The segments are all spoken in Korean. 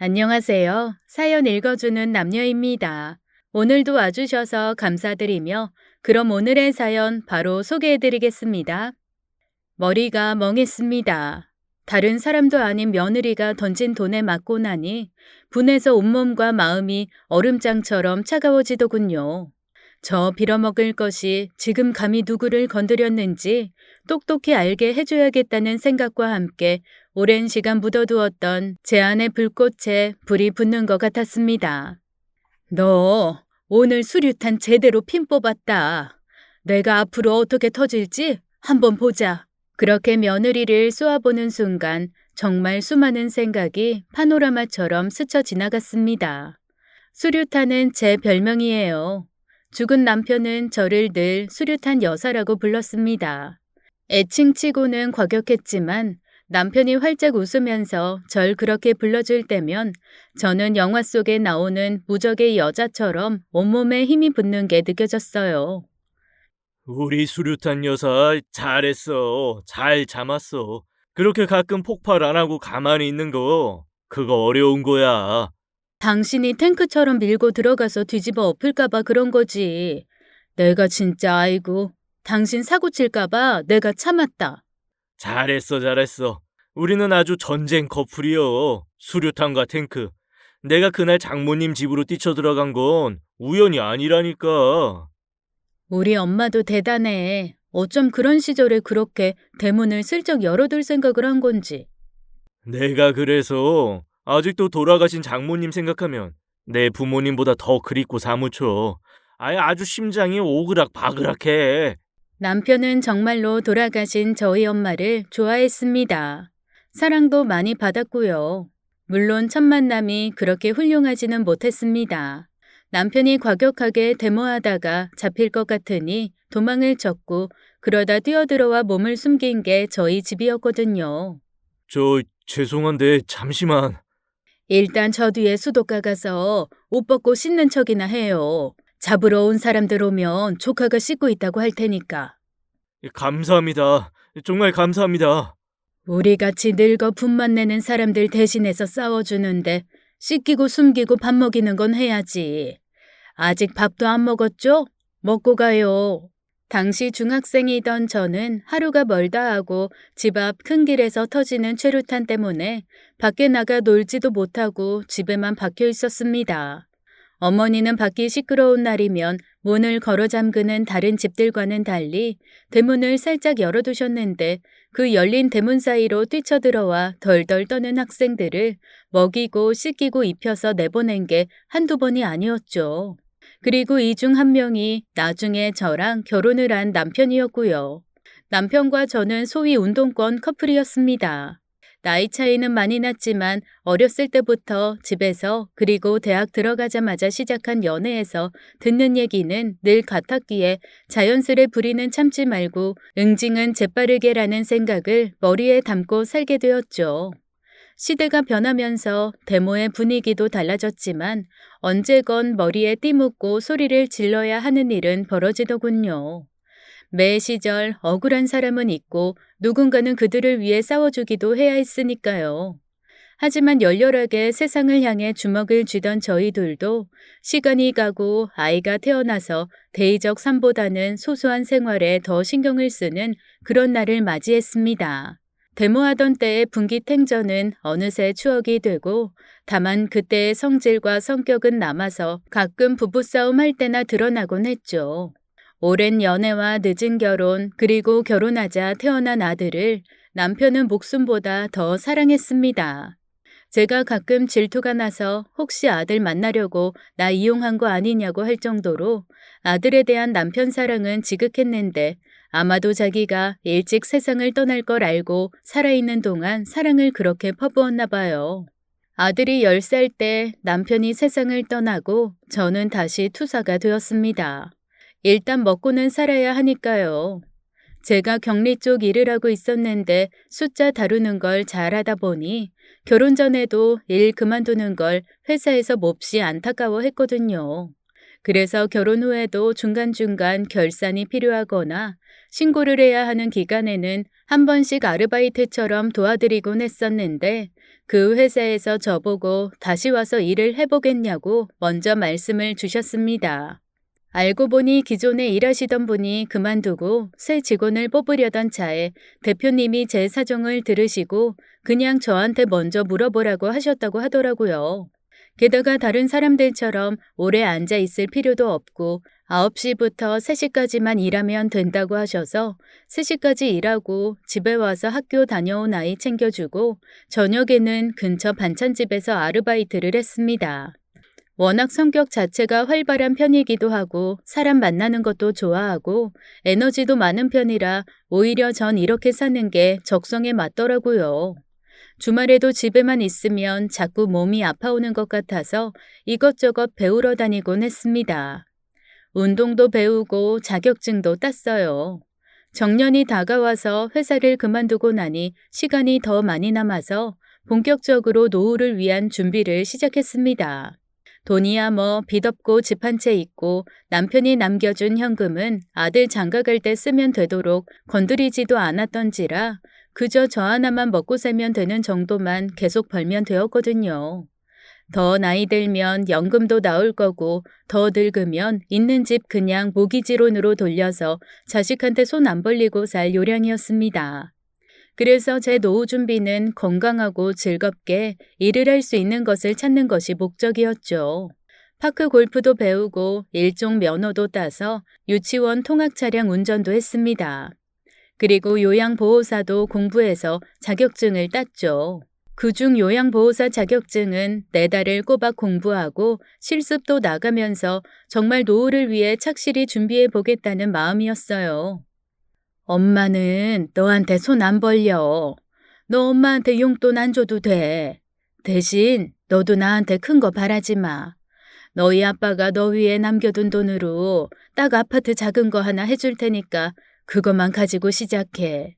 안녕하세요. 사연 읽어주는 남녀입니다. 오늘도 와주셔서 감사드리며, 그럼 오늘의 사연 바로 소개해드리겠습니다. 머리가 멍했습니다. 다른 사람도 아닌 며느리가 던진 돈에 맞고 나니 분해서 온몸과 마음이 얼음장처럼 차가워지더군요. 저 빌어먹을 것이 지금 감히 누구를 건드렸는지 똑똑히 알게 해줘야겠다는 생각과 함께 오랜 시간 묻어두었던 제 안의 불꽃에 불이 붙는 것 같았습니다. 너 오늘 수류탄 제대로 핀 뽑았다. 내가 앞으로 어떻게 터질지 한번 보자. 그렇게 며느리를 쏘아보는 순간 정말 수많은 생각이 파노라마처럼 스쳐 지나갔습니다. 수류탄은 제 별명이에요. 죽은 남편은 저를 늘 수류탄 여사라고 불렀습니다. 애칭치고는 과격했지만 남편이 활짝 웃으면서 절 그렇게 불러줄 때면 저는 영화 속에 나오는 무적의 여자처럼 온몸에 힘이 붙는 게 느껴졌어요. 우리 수류탄 여사 잘했어. 잘 참았어. 그렇게 가끔 폭발 안 하고 가만히 있는 거 그거 어려운 거야. 당신이 탱크처럼 밀고 들어가서 뒤집어 엎을까봐 그런 거지. 내가 진짜 아이고. 당신 사고 칠까봐 내가 참았다. 잘했어. 우리는 아주 전쟁 커플이요. 수류탄과 탱크. 내가 그날 장모님 집으로 뛰쳐들어간 건 우연이 아니라니까. 우리 엄마도 대단해. 어쩜 그런 시절에 그렇게 대문을 슬쩍 열어둘 생각을 한 건지. 내가 그래서 아직도 돌아가신 장모님 생각하면 내 부모님보다 더 그립고 사무쳐. 아주 심장이 오그락바그락해. 남편은 정말로 돌아가신 저희 엄마를 좋아했습니다. 사랑도 많이 받았고요. 물론 첫 만남이 그렇게 훌륭하지는 못했습니다. 남편이 과격하게 데모하다가 잡힐 것 같으니 도망을 쳤고 그러다 뛰어들어와 몸을 숨긴 게 저희 집이었거든요. 죄송한데 잠시만. 일단 저 뒤에 수도가 가서 옷 벗고 씻는 척이나 해요. 잡으러 온 사람들 오면 조카가 씻고 있다고 할 테니까. 감사합니다. 정말 감사합니다. 우리 같이 늙어 분만 내는 사람들 대신해서 싸워주는데 씻기고 숨기고 밥 먹이는 건 해야지. 아직 밥도 안 먹었죠? 먹고 가요. 당시 중학생이던 저는 하루가 멀다 하고 집 앞 큰 길에서 터지는 최루탄 때문에 밖에 나가 놀지도 못하고 집에만 박혀 있었습니다. 어머니는 밖이 시끄러운 날이면 문을 걸어 잠그는 다른 집들과는 달리 대문을 살짝 열어두셨는데 그 열린 대문 사이로 뛰쳐들어와 덜덜 떠는 학생들을 먹이고 씻기고 입혀서 내보낸 게 한두 번이 아니었죠. 그리고 이 중 한 명이 나중에 저랑 결혼을 한 남편이었고요. 남편과 저는 소위 운동권 커플이었습니다. 나이 차이는 많이 났지만 어렸을 때부터 집에서 그리고 대학 들어가자마자 시작한 연애에서 듣는 얘기는 늘 같았기에 자연스레 부리는 참지 말고 응징은 재빠르게라는 생각을 머리에 담고 살게 되었죠. 시대가 변하면서 데모의 분위기도 달라졌지만 언제건 머리에 띠 묶고 소리를 질러야 하는 일은 벌어지더군요. 매 시절 억울한 사람은 있고 누군가는 그들을 위해 싸워주기도 해야 했으니까요. 하지만 열렬하게 세상을 향해 주먹을 쥐던 저희들도 시간이 가고 아이가 태어나서 대의적 삶보다는 소소한 생활에 더 신경을 쓰는 그런 날을 맞이했습니다. 데모하던 때의 분기탱전은 어느새 추억이 되고 다만 그때의 성질과 성격은 남아서 가끔 부부싸움 할 때나 드러나곤 했죠. 오랜 연애와 늦은 결혼 그리고 결혼하자 태어난 아들을 남편은 목숨보다 더 사랑했습니다. 제가 가끔 질투가 나서 혹시 아들 만나려고 나 이용한 거 아니냐고 할 정도로 아들에 대한 남편 사랑은 지극했는데 아마도 자기가 일찍 세상을 떠날 걸 알고 살아있는 동안 사랑을 그렇게 퍼부었나 봐요. 아들이 10살 때 남편이 세상을 떠나고 저는 다시 투사가 되었습니다. 일단 먹고는 살아야 하니까요. 제가 격리 쪽 일을 하고 있었는데 숫자 다루는 걸 잘하다 보니 결혼 전에도 일 그만두는 걸 회사에서 몹시 안타까워했거든요. 그래서 결혼 후에도 중간중간 결산이 필요하거나 신고를 해야 하는 기간에는 한 번씩 아르바이트처럼 도와드리곤 했었는데 그 회사에서 저보고 다시 와서 일을 해보겠냐고 먼저 말씀을 주셨습니다. 알고 보니 기존에 일하시던 분이 그만두고 새 직원을 뽑으려던 차에 대표님이 제 사정을 들으시고 그냥 저한테 먼저 물어보라고 하셨다고 하더라고요. 게다가 다른 사람들처럼 오래 앉아 있을 필요도 없고 9시부터 3시까지만 일하면 된다고 하셔서 3시까지 일하고 집에 와서 학교 다녀온 아이 챙겨주고 저녁에는 근처 반찬집에서 아르바이트를 했습니다. 워낙 성격 자체가 활발한 편이기도 하고 사람 만나는 것도 좋아하고 에너지도 많은 편이라 오히려 전 이렇게 사는 게 적성에 맞더라고요. 주말에도 집에만 있으면 자꾸 몸이 아파오는 것 같아서 이것저것 배우러 다니곤 했습니다. 운동도 배우고 자격증도 땄어요. 정년이 다가와서 회사를 그만두고 나니 시간이 더 많이 남아서 본격적으로 노후를 위한 준비를 시작했습니다. 돈이야 뭐 빚 없고 집 한 채 있고 남편이 남겨준 현금은 아들 장가갈 때 쓰면 되도록 건드리지도 않았던지라 그저 저 하나만 먹고 살면 되는 정도만 계속 벌면 되었거든요. 더 나이 들면 연금도 나올 거고 더 늙으면 있는 집 그냥 모기지론으로 돌려서 자식한테 손 안 벌리고 살 요량이었습니다. 그래서 제 노후 준비는 건강하고 즐겁게 일을 할 수 있는 것을 찾는 것이 목적이었죠. 파크 골프도 배우고 일종 면허도 따서 유치원 통학 차량 운전도 했습니다. 그리고 요양보호사도 공부해서 자격증을 땄죠. 그중 요양보호사 자격증은 4달을 꼬박 공부하고 실습도 나가면서 정말 노후를 위해 착실히 준비해 보겠다는 마음이었어요. 엄마는 너한테 손 안 벌려. 너 엄마한테 용돈 안 줘도 돼. 대신 너도 나한테 큰 거 바라지 마. 너희 아빠가 너 위에 남겨둔 돈으로 딱 아파트 작은 거 하나 해줄 테니까 그것만 가지고 시작해.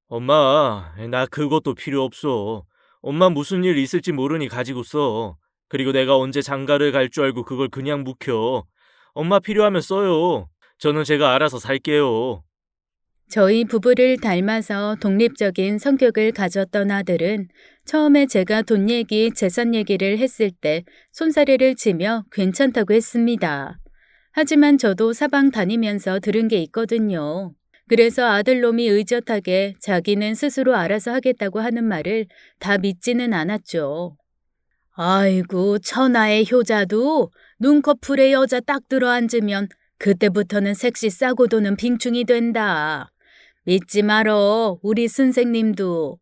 엄마, 나 그것도 필요 없어. 엄마 무슨 일 있을지 모르니 가지고 써. 그리고 내가 언제 장가를 갈 줄 알고 그걸 그냥 묵혀. 엄마 필요하면 써요. 저는 제가 알아서 살게요. 저희 부부를 닮아서 독립적인 성격을 가졌던 아들은 처음에 제가 돈 얘기, 재산 얘기를 했을 때 손사래를 치며 괜찮다고 했습니다. 하지만 저도 사방 다니면서 들은 게 있거든요. 그래서 아들놈이 의젓하게 자기는 스스로 알아서 하겠다고 하는 말을 다 믿지는 않았죠. 아이고, 천하의 효자도 눈꺼풀에 여자 딱 들어앉으면 그때부터는 색시 싸고 도는 빙충이 된다. 믿지 말어, 우리 선생님도.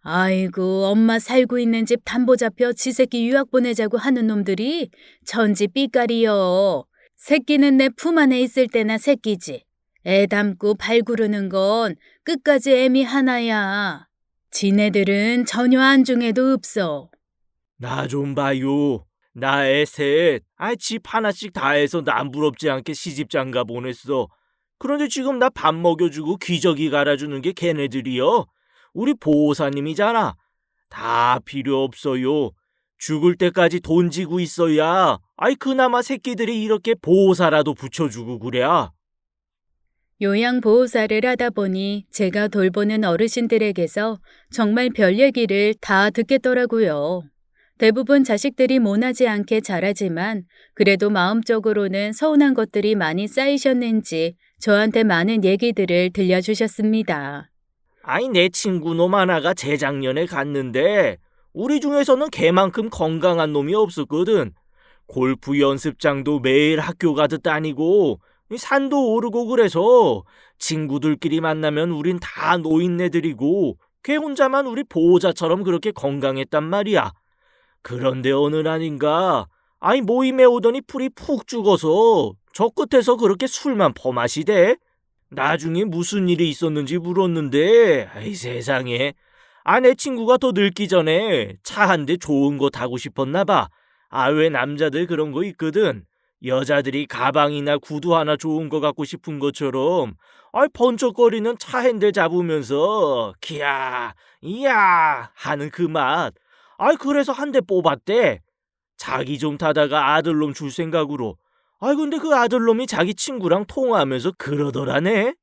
아이고, 엄마 살고 있는 집 담보 잡혀 지 새끼 유학 보내자고 하는 놈들이 천지 삐까리여. 새끼는 내 품 안에 있을 때나 새끼지. 애 담고 발 구르는 건 끝까지 애미 하나야. 지네들은 전혀 안중에도 없어. 나 좀 봐요. 나 애 셋. 집 하나씩 다 해서 남 부럽지 않게 시집장가 보냈어. 그런데 지금 나 밥 먹여주고 기저귀 갈아주는 게 걔네들이요. 우리 보호사님이잖아. 다 필요 없어요. 죽을 때까지 돈 지고 있어야 그나마 새끼들이 이렇게 보호사라도 붙여주고 그래. 요양보호사를 하다 보니 제가 돌보는 어르신들에게서 정말 별 얘기를 다 듣겠더라고요. 대부분 자식들이 모나지 않게 자라지만 그래도 마음적으로는 서운한 것들이 많이 쌓이셨는지 저한테 많은 얘기들을 들려주셨습니다. 내 친구 놈 하나가 재작년에 갔는데 우리 중에서는 걔만큼 건강한 놈이 없었거든. 골프 연습장도 매일 학교 가듯 다니고 산도 오르고 그래서 친구들끼리 만나면 우린 다 노인네들이고 걔 혼자만 우리 보호자처럼 그렇게 건강했단 말이야. 그런데 어느 날인가 모임에 오더니 풀이 푹 죽어서 저 끝에서 그렇게 술만 퍼마시대. 나중에 무슨 일이 있었는지 물었는데 세상에 내 친구가 더 늙기 전에 차 한 대 좋은 거 타고 싶었나 봐. 왜 남자들 그런 거 있거든. 여자들이 가방이나 구두 하나 좋은 거 갖고 싶은 것처럼 번쩍거리는 차 핸들 잡으면서 기야 이야 하는 그 맛. 그래서 한 대 뽑았대. 자기 좀 타다가 아들놈 줄 생각으로. 근데 그 아들놈이 자기 친구랑 통화하면서 그러더라네.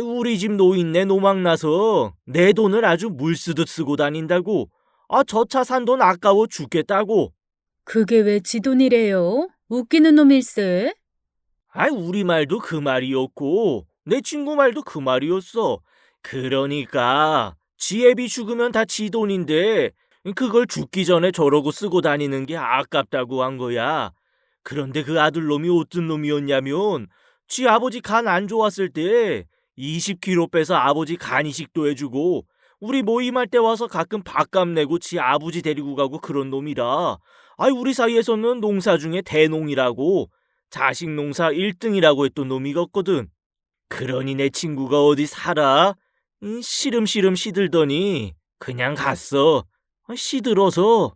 우리 집 노인네 노망나서 내 돈을 아주 물 쓰듯 쓰고 다닌다고. 저 차 산 돈 아까워 죽겠다고. 그게 왜 지 돈이래요? 웃기는 놈일세. 우리 말도 그 말이었고, 내 친구 말도 그 말이었어. 그러니까, 지 애비 죽으면 다 지 돈인데, 그걸 죽기 전에 저러고 쓰고 다니는 게 아깝다고 한 거야. 그런데 그 아들놈이 어떤 놈이었냐면, 지 아버지 간 안 좋았을 때, 20kg 빼서 아버지 간 이식도 해주고, 우리 모임할 때 와서 가끔 밥값 내고 지 아버지 데리고 가고 그런 놈이라. 우리 사이에서는 농사 중에 대농이라고, 자식 농사 1등이라고 했던 놈이었거든. 그러니 내 친구가 어디 살아? 시름시름 시들더니 그냥 갔어. 시들어서.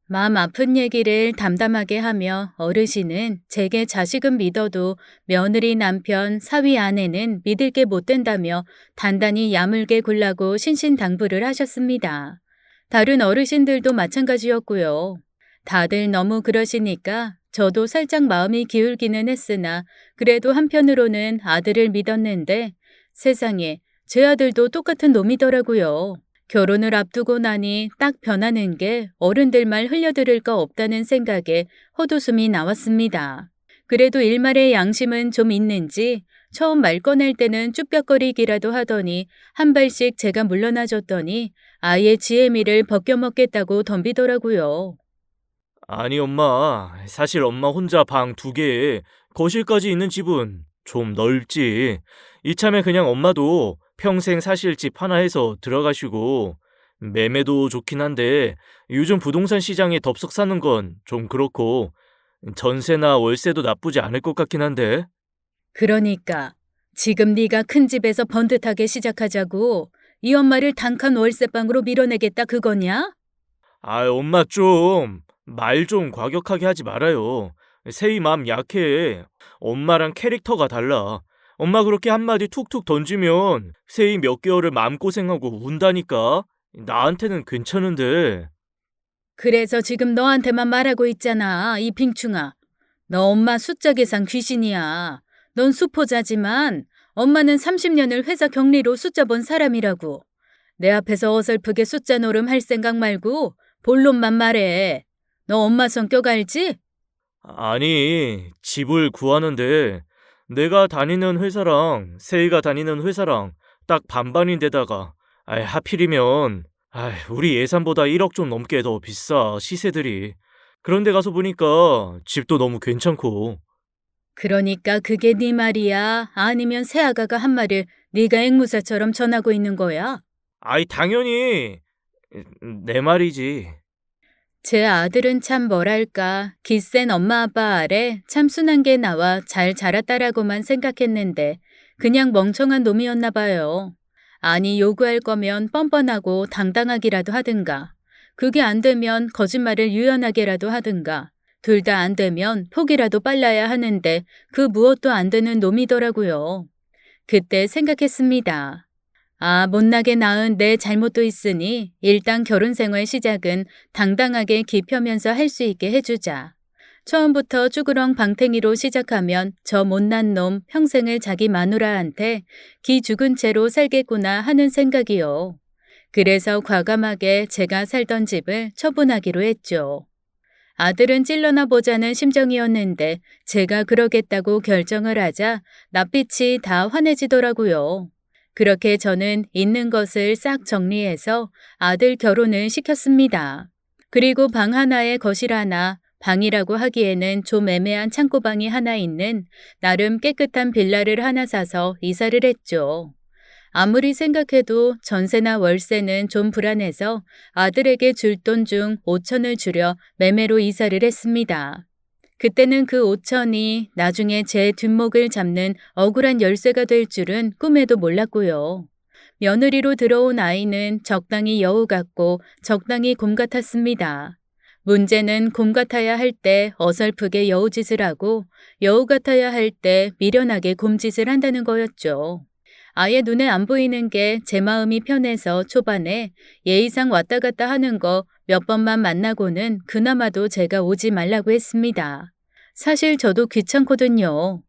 마음 아픈 얘기를 담담하게 하며 어르신은 제게 자식은 믿어도 며느리 남편 사위 아내는 믿을 게 못 된다며 단단히 야물게 굴라고 신신당부를 하셨습니다. 다른 어르신들도 마찬가지였고요. 다들 너무 그러시니까 저도 살짝 마음이 기울기는 했으나 그래도 한편으로는 아들을 믿었는데 세상에 제 아들도 똑같은 놈이더라고요. 결혼을 앞두고 나니 딱 변하는 게 어른들 말 흘려들을 거 없다는 생각에 헛웃음이 나왔습니다. 그래도 일말의 양심은 좀 있는지 처음 말 꺼낼 때는 쭈뼛거리기라도 하더니 한 발씩 제가 물러나 줬더니 아예 지혜미를 벗겨먹겠다고 덤비더라고요. 아니 엄마, 사실 엄마 혼자 방 2개에 거실까지 있는 집은 좀 넓지. 이참에 그냥 엄마도 평생 사실 집 하나 해서 들어가시고, 매매도 좋긴 한데 요즘 부동산 시장에 덥석 사는 건 좀 그렇고, 전세나 월세도 나쁘지 않을 것 같긴 한데. 그러니까 지금 네가 큰 집에서 번듯하게 시작하자고 이 엄마를 단칸 월세방으로 밀어내겠다 그거냐? 엄마 좀 말 좀 과격하게 하지 말아요. 세희 맘 약해. 엄마랑 캐릭터가 달라. 엄마 그렇게 한마디 툭툭 던지면 세희 몇 개월을 마음고생하고 운다니까. 나한테는 괜찮은데. 그래서 지금 너한테만 말하고 있잖아, 이 빙충아. 너 엄마 숫자 계산 귀신이야. 넌 수포자지만 엄마는 30년을 회사 격리로 숫자 본 사람이라고. 내 앞에서 어설프게 숫자 노름 할 생각 말고 본론만 말해. 너 엄마 성격 알지? 아니, 집을 구하는데 내가 다니는 회사랑 세희가 다니는 회사랑 딱 반반인데다가 하필이면 우리 예산보다 1억 좀 넘게 더 비싸, 시세들이. 그런데 가서 보니까 집도 너무 괜찮고. 그러니까 그게 네 말이야? 아니면 새아가가 한 말을 네가 앵무새처럼 전하고 있는 거야? 당연히 내 말이지. 제 아들은 참 뭐랄까 기센 엄마 아빠 아래 참 순한 게 나와 잘 자랐다라고만 생각했는데 그냥 멍청한 놈이었나 봐요. 아니 요구할 거면 뻔뻔하고 당당하기라도 하든가. 그게 안 되면 거짓말을 유연하게라도 하든가. 둘 다 안 되면 포기라도 빨라야 하는데 그 무엇도 안 되는 놈이더라고요. 그때 생각했습니다. 못나게 낳은 내 잘못도 있으니 일단 결혼 생활 시작은 당당하게 기 펴면서 할 수 있게 해주자. 처음부터 쭈그렁 방탱이로 시작하면 저 못난 놈 평생을 자기 마누라한테 기 죽은 채로 살겠구나 하는 생각이요. 그래서 과감하게 제가 살던 집을 처분하기로 했죠. 아들은 찔러나 보자는 심정이었는데 제가 그러겠다고 결정을 하자 낯빛이 다 환해지더라고요. 그렇게 저는 있는 것을 싹 정리해서 아들 결혼을 시켰습니다. 그리고 방 하나에 거실 하나, 방이라고 하기에는 좀 애매한 창고방이 하나 있는 나름 깨끗한 빌라를 하나 사서 이사를 했죠. 아무리 생각해도 전세나 월세는 좀 불안해서 아들에게 줄 돈 중 5천을 줄여 매매로 이사를 했습니다. 그때는 그 5천이 나중에 제 뒷목을 잡는 억울한 열쇠가 될 줄은 꿈에도 몰랐고요. 며느리로 들어온 아이는 적당히 여우 같고 적당히 곰 같았습니다. 문제는 곰 같아야 할 때 어설프게 여우짓을 하고 여우 같아야 할 때 미련하게 곰짓을 한다는 거였죠. 아예 눈에 안 보이는 게 제 마음이 편해서 초반에 예의상 왔다 갔다 하는 거 몇 번만 만나고는 그나마도 제가 오지 말라고 했습니다. 사실 저도 귀찮거든요.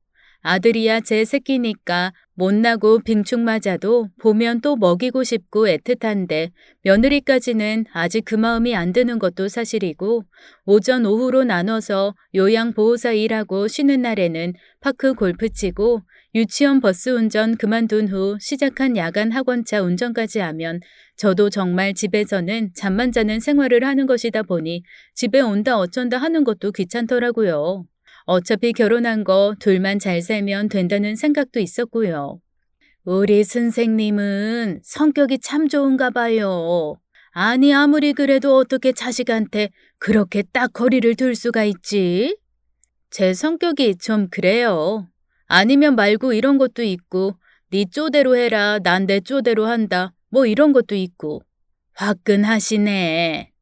아들이야 제 새끼니까 못나고 빙축 맞아도 보면 또 먹이고 싶고 애틋한데 며느리까지는 아직 그 마음이 안 드는 것도 사실이고 오전 오후로 나눠서 요양보호사 일하고 쉬는 날에는 파크 골프 치고 유치원 버스 운전 그만둔 후 시작한 야간 학원차 운전까지 하면 저도 정말 집에서는 잠만 자는 생활을 하는 것이다 보니 집에 온다 어쩐다 하는 것도 귀찮더라고요. 어차피 결혼한 거 둘만 잘 살면 된다는 생각도 있었고요. 우리 선생님은 성격이 참 좋은가 봐요. 아니 아무리 그래도 어떻게 자식한테 그렇게 딱 거리를 둘 수가 있지? 제 성격이 좀 그래요. 아니면 말고 이런 것도 있고 네 쪼대로 해라 난 내 쪼대로 한다 뭐 이런 것도 있고 화끈하시네.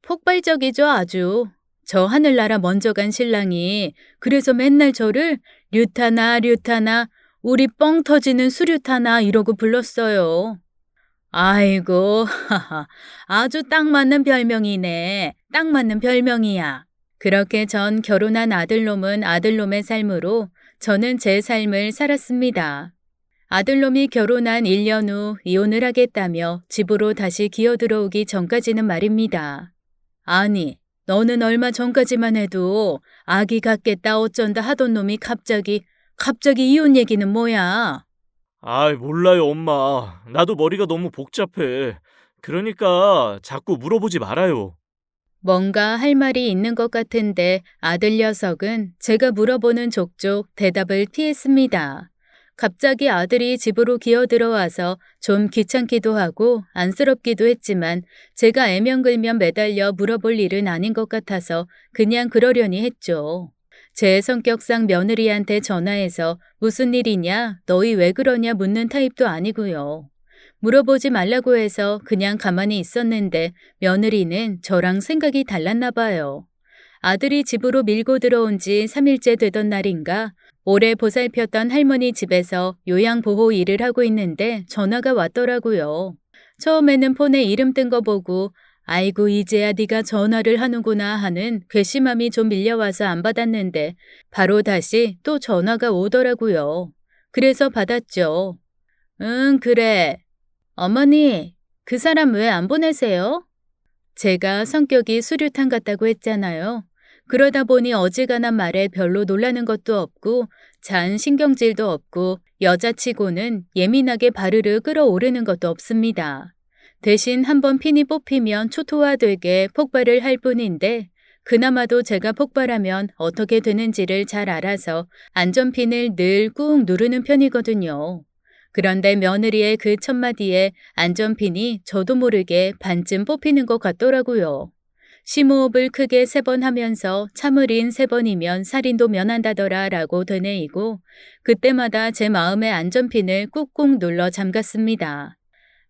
폭발적이죠 아주. 저 하늘나라 먼저 간 신랑이 그래서 맨날 저를 류타나 류타나 우리 뻥 터지는 수류타나 이러고 불렀어요. 아이고 하하 아주 딱 맞는 별명이네. 딱 맞는 별명이야. 그렇게 전 결혼한 아들놈은 아들놈의 삶으로 저는 제 삶을 살았습니다. 아들놈이 결혼한 1년 후 이혼을 하겠다며 집으로 다시 기어들어오기 전까지는 말입니다. 아니, 너는 얼마 전까지만 해도 아기 갖겠다 어쩐다 하던 놈이 갑자기 이혼 얘기는 뭐야? 아이, 몰라요, 엄마. 나도 머리가 너무 복잡해. 그러니까 자꾸 물어보지 말아요. 뭔가 할 말이 있는 것 같은데 아들 녀석은 제가 물어보는 족족 대답을 피했습니다. 갑자기 아들이 집으로 기어들어와서 좀 귀찮기도 하고 안쓰럽기도 했지만 제가 애명글면 매달려 물어볼 일은 아닌 것 같아서 그냥 그러려니 했죠. 제 성격상 며느리한테 전화해서 무슨 일이냐, 너희 왜 그러냐 묻는 타입도 아니고요. 물어보지 말라고 해서 그냥 가만히 있었는데 며느리는 저랑 생각이 달랐나 봐요. 아들이 집으로 밀고 들어온 지 3일째 되던 날인가 오래 보살폈던 할머니 집에서 요양보호 일을 하고 있는데 전화가 왔더라고요. 처음에는 폰에 이름 뜬 거 보고 아이고 이제야 네가 전화를 하는구나 하는 괘씸함이 좀 밀려와서 안 받았는데 바로 다시 또 전화가 오더라고요. 그래서 받았죠. 응 그래. 어머니 그 사람 왜 안 보내세요? 제가 성격이 수류탄 같다고 했잖아요. 그러다 보니 어지간한 말에 별로 놀라는 것도 없고 잔 신경질도 없고 여자치고는 예민하게 바르르 끓어오르는 것도 없습니다. 대신 한번 핀이 뽑히면 초토화되게 폭발을 할 뿐인데 그나마도 제가 폭발하면 어떻게 되는지를 잘 알아서 안전핀을 늘 꾹 누르는 편이거든요. 그런데 며느리의 그 첫마디에 안전핀이 저도 모르게 반쯤 뽑히는 것 같더라고요. 심호흡을 크게 3번 하면서 참을인 3번이면 살인도 면한다더라 라고 되뇌이고 그때마다 제 마음의 안전핀을 꾹꾹 눌러 잠갔습니다.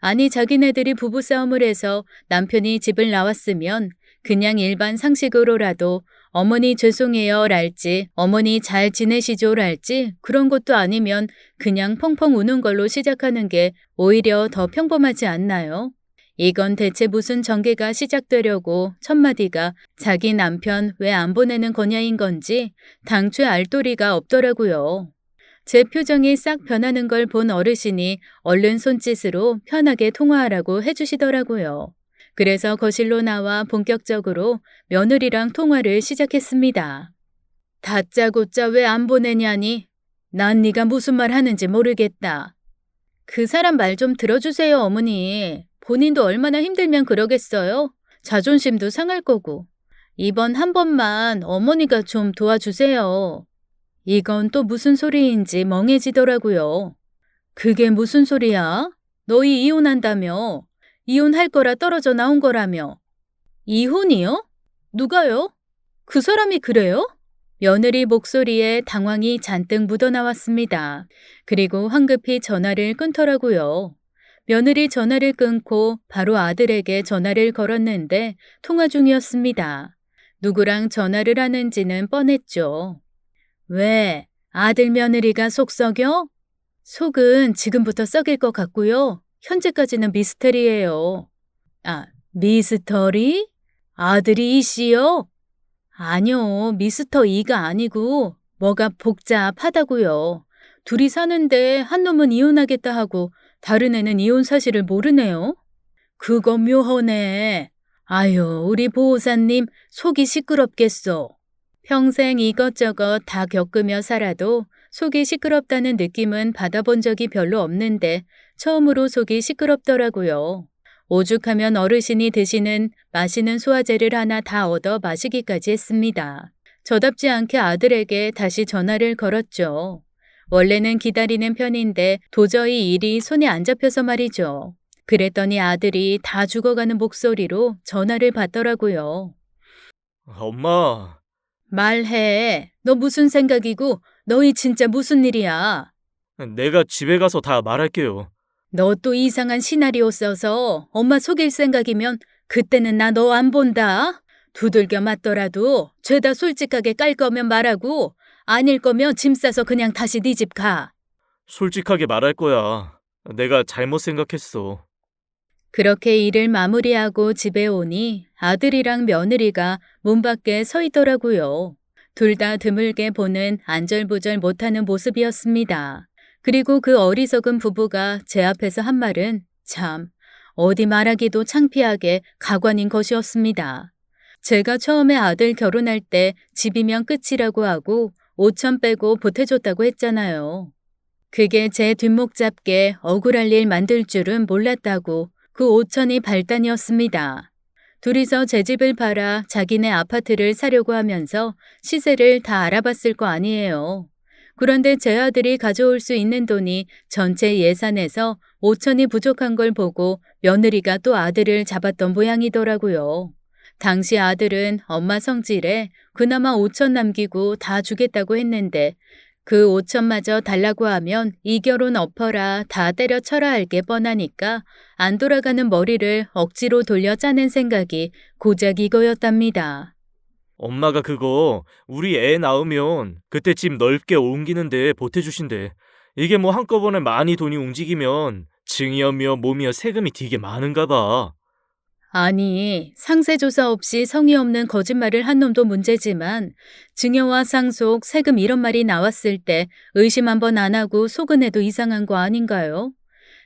아니 자기네들이 부부싸움을 해서 남편이 집을 나왔으면 그냥 일반 상식으로라도 어머니 죄송해요 랄지 어머니 잘 지내시죠 랄지 그런 것도 아니면 그냥 펑펑 우는 걸로 시작하는 게 오히려 더 평범하지 않나요? 이건 대체 무슨 전개가 시작되려고 첫마디가 자기 남편 왜 안 보내는 거냐인 건지 당최 알 도리가 없더라고요. 제 표정이 싹 변하는 걸 본 어르신이 얼른 손짓으로 편하게 통화하라고 해주시더라고요. 그래서 거실로 나와 본격적으로 며느리랑 통화를 시작했습니다. 다짜고짜 왜 안 보내냐니? 난 네가 무슨 말 하는지 모르겠다. 그 사람 말 좀 들어주세요, 어머니. 본인도 얼마나 힘들면 그러겠어요? 자존심도 상할 거고. 이번 한 번만 어머니가 좀 도와주세요. 이건 또 무슨 소리인지 멍해지더라고요. 그게 무슨 소리야? 너희 이혼한다며? 이혼할 거라 떨어져 나온 거라며. 이혼이요? 누가요? 그 사람이 그래요? 며느리 목소리에 당황이 잔뜩 묻어나왔습니다. 그리고 황급히 전화를 끊더라고요. 며느리 전화를 끊고 바로 아들에게 전화를 걸었는데 통화 중이었습니다. 누구랑 전화를 하는지는 뻔했죠. 왜? 아들 며느리가 속 썩여? 속은 지금부터 썩일 것 같고요. 현재까지는 미스터리예요. 아, 미스터리? 아들이 이씨요? 아니요, 미스터 이가 아니고 뭐가 복잡하다고요. 둘이 사는데 한 놈은 이혼하겠다 하고 다른 애는 이혼 사실을 모르네요. 그거 묘하네. 아유, 우리 보호사님 속이 시끄럽겠소. 평생 이것저것 다 겪으며 살아도 속이 시끄럽다는 느낌은 받아본 적이 별로 없는데 처음으로 속이 시끄럽더라고요. 오죽하면 어르신이 드시는 마시는 소화제를 하나 다 얻어 마시기까지 했습니다. 저답지 않게 아들에게 다시 전화를 걸었죠. 원래는 기다리는 편인데 도저히 일이 손에 안 잡혀서 말이죠. 그랬더니 아들이 다 죽어가는 목소리로 전화를 받더라고요. 엄마, 말해. 너 무슨 생각이고 너희 진짜 무슨 일이야? 내가 집에 가서 다 말할게요. 너 또 이상한 시나리오 써서 엄마 속일 생각이면 그때는 나 너 안 본다. 두들겨 맞더라도 죄다 솔직하게 깔 거면 말하고 아닐 거면 짐 싸서 그냥 다시 네 집 가. 솔직하게 말할 거야. 내가 잘못 생각했어. 그렇게 일을 마무리하고 집에 오니 아들이랑 며느리가 문 밖에 서 있더라고요. 둘 다 드물게 보는 안절부절 못하는 모습이었습니다. 그리고 그 어리석은 부부가 제 앞에서 한 말은 참 어디 말하기도 창피하게 가관인 것이었습니다. 제가 처음에 아들 결혼할 때 집이면 끝이라고 하고 5천 빼고 보태줬다고 했잖아요. 그게 제 뒷목 잡게 억울할 일 만들 줄은 몰랐다고 그 5천이 발단이었습니다. 둘이서 제 집을 팔아 자기네 아파트를 사려고 하면서 시세를 다 알아봤을 거 아니에요. 그런데 제 아들이 가져올 수 있는 돈이 전체 예산에서 5천이 부족한 걸 보고 며느리가 또 아들을 잡았던 모양이더라고요. 당시 아들은 엄마 성질에 그나마 5천 남기고 다 주겠다고 했는데 그 5천마저 달라고 하면 이 결혼 엎어라 다 때려쳐라 할 게 뻔하니까 안 돌아가는 머리를 억지로 돌려 짜낸 생각이 고작 이거였답니다. 엄마가 그거 우리 애 낳으면 그때 집 넓게 옮기는데 보태주신대. 이게 뭐 한꺼번에 많이 돈이 움직이면 증여며 뭐며 세금이 되게 많은가 봐. 아니, 상세조사 없이 성의 없는 거짓말을 한 놈도 문제지만 증여와 상속, 세금 이런 말이 나왔을 때 의심 한번 안 하고 속은 애도 이상한 거 아닌가요?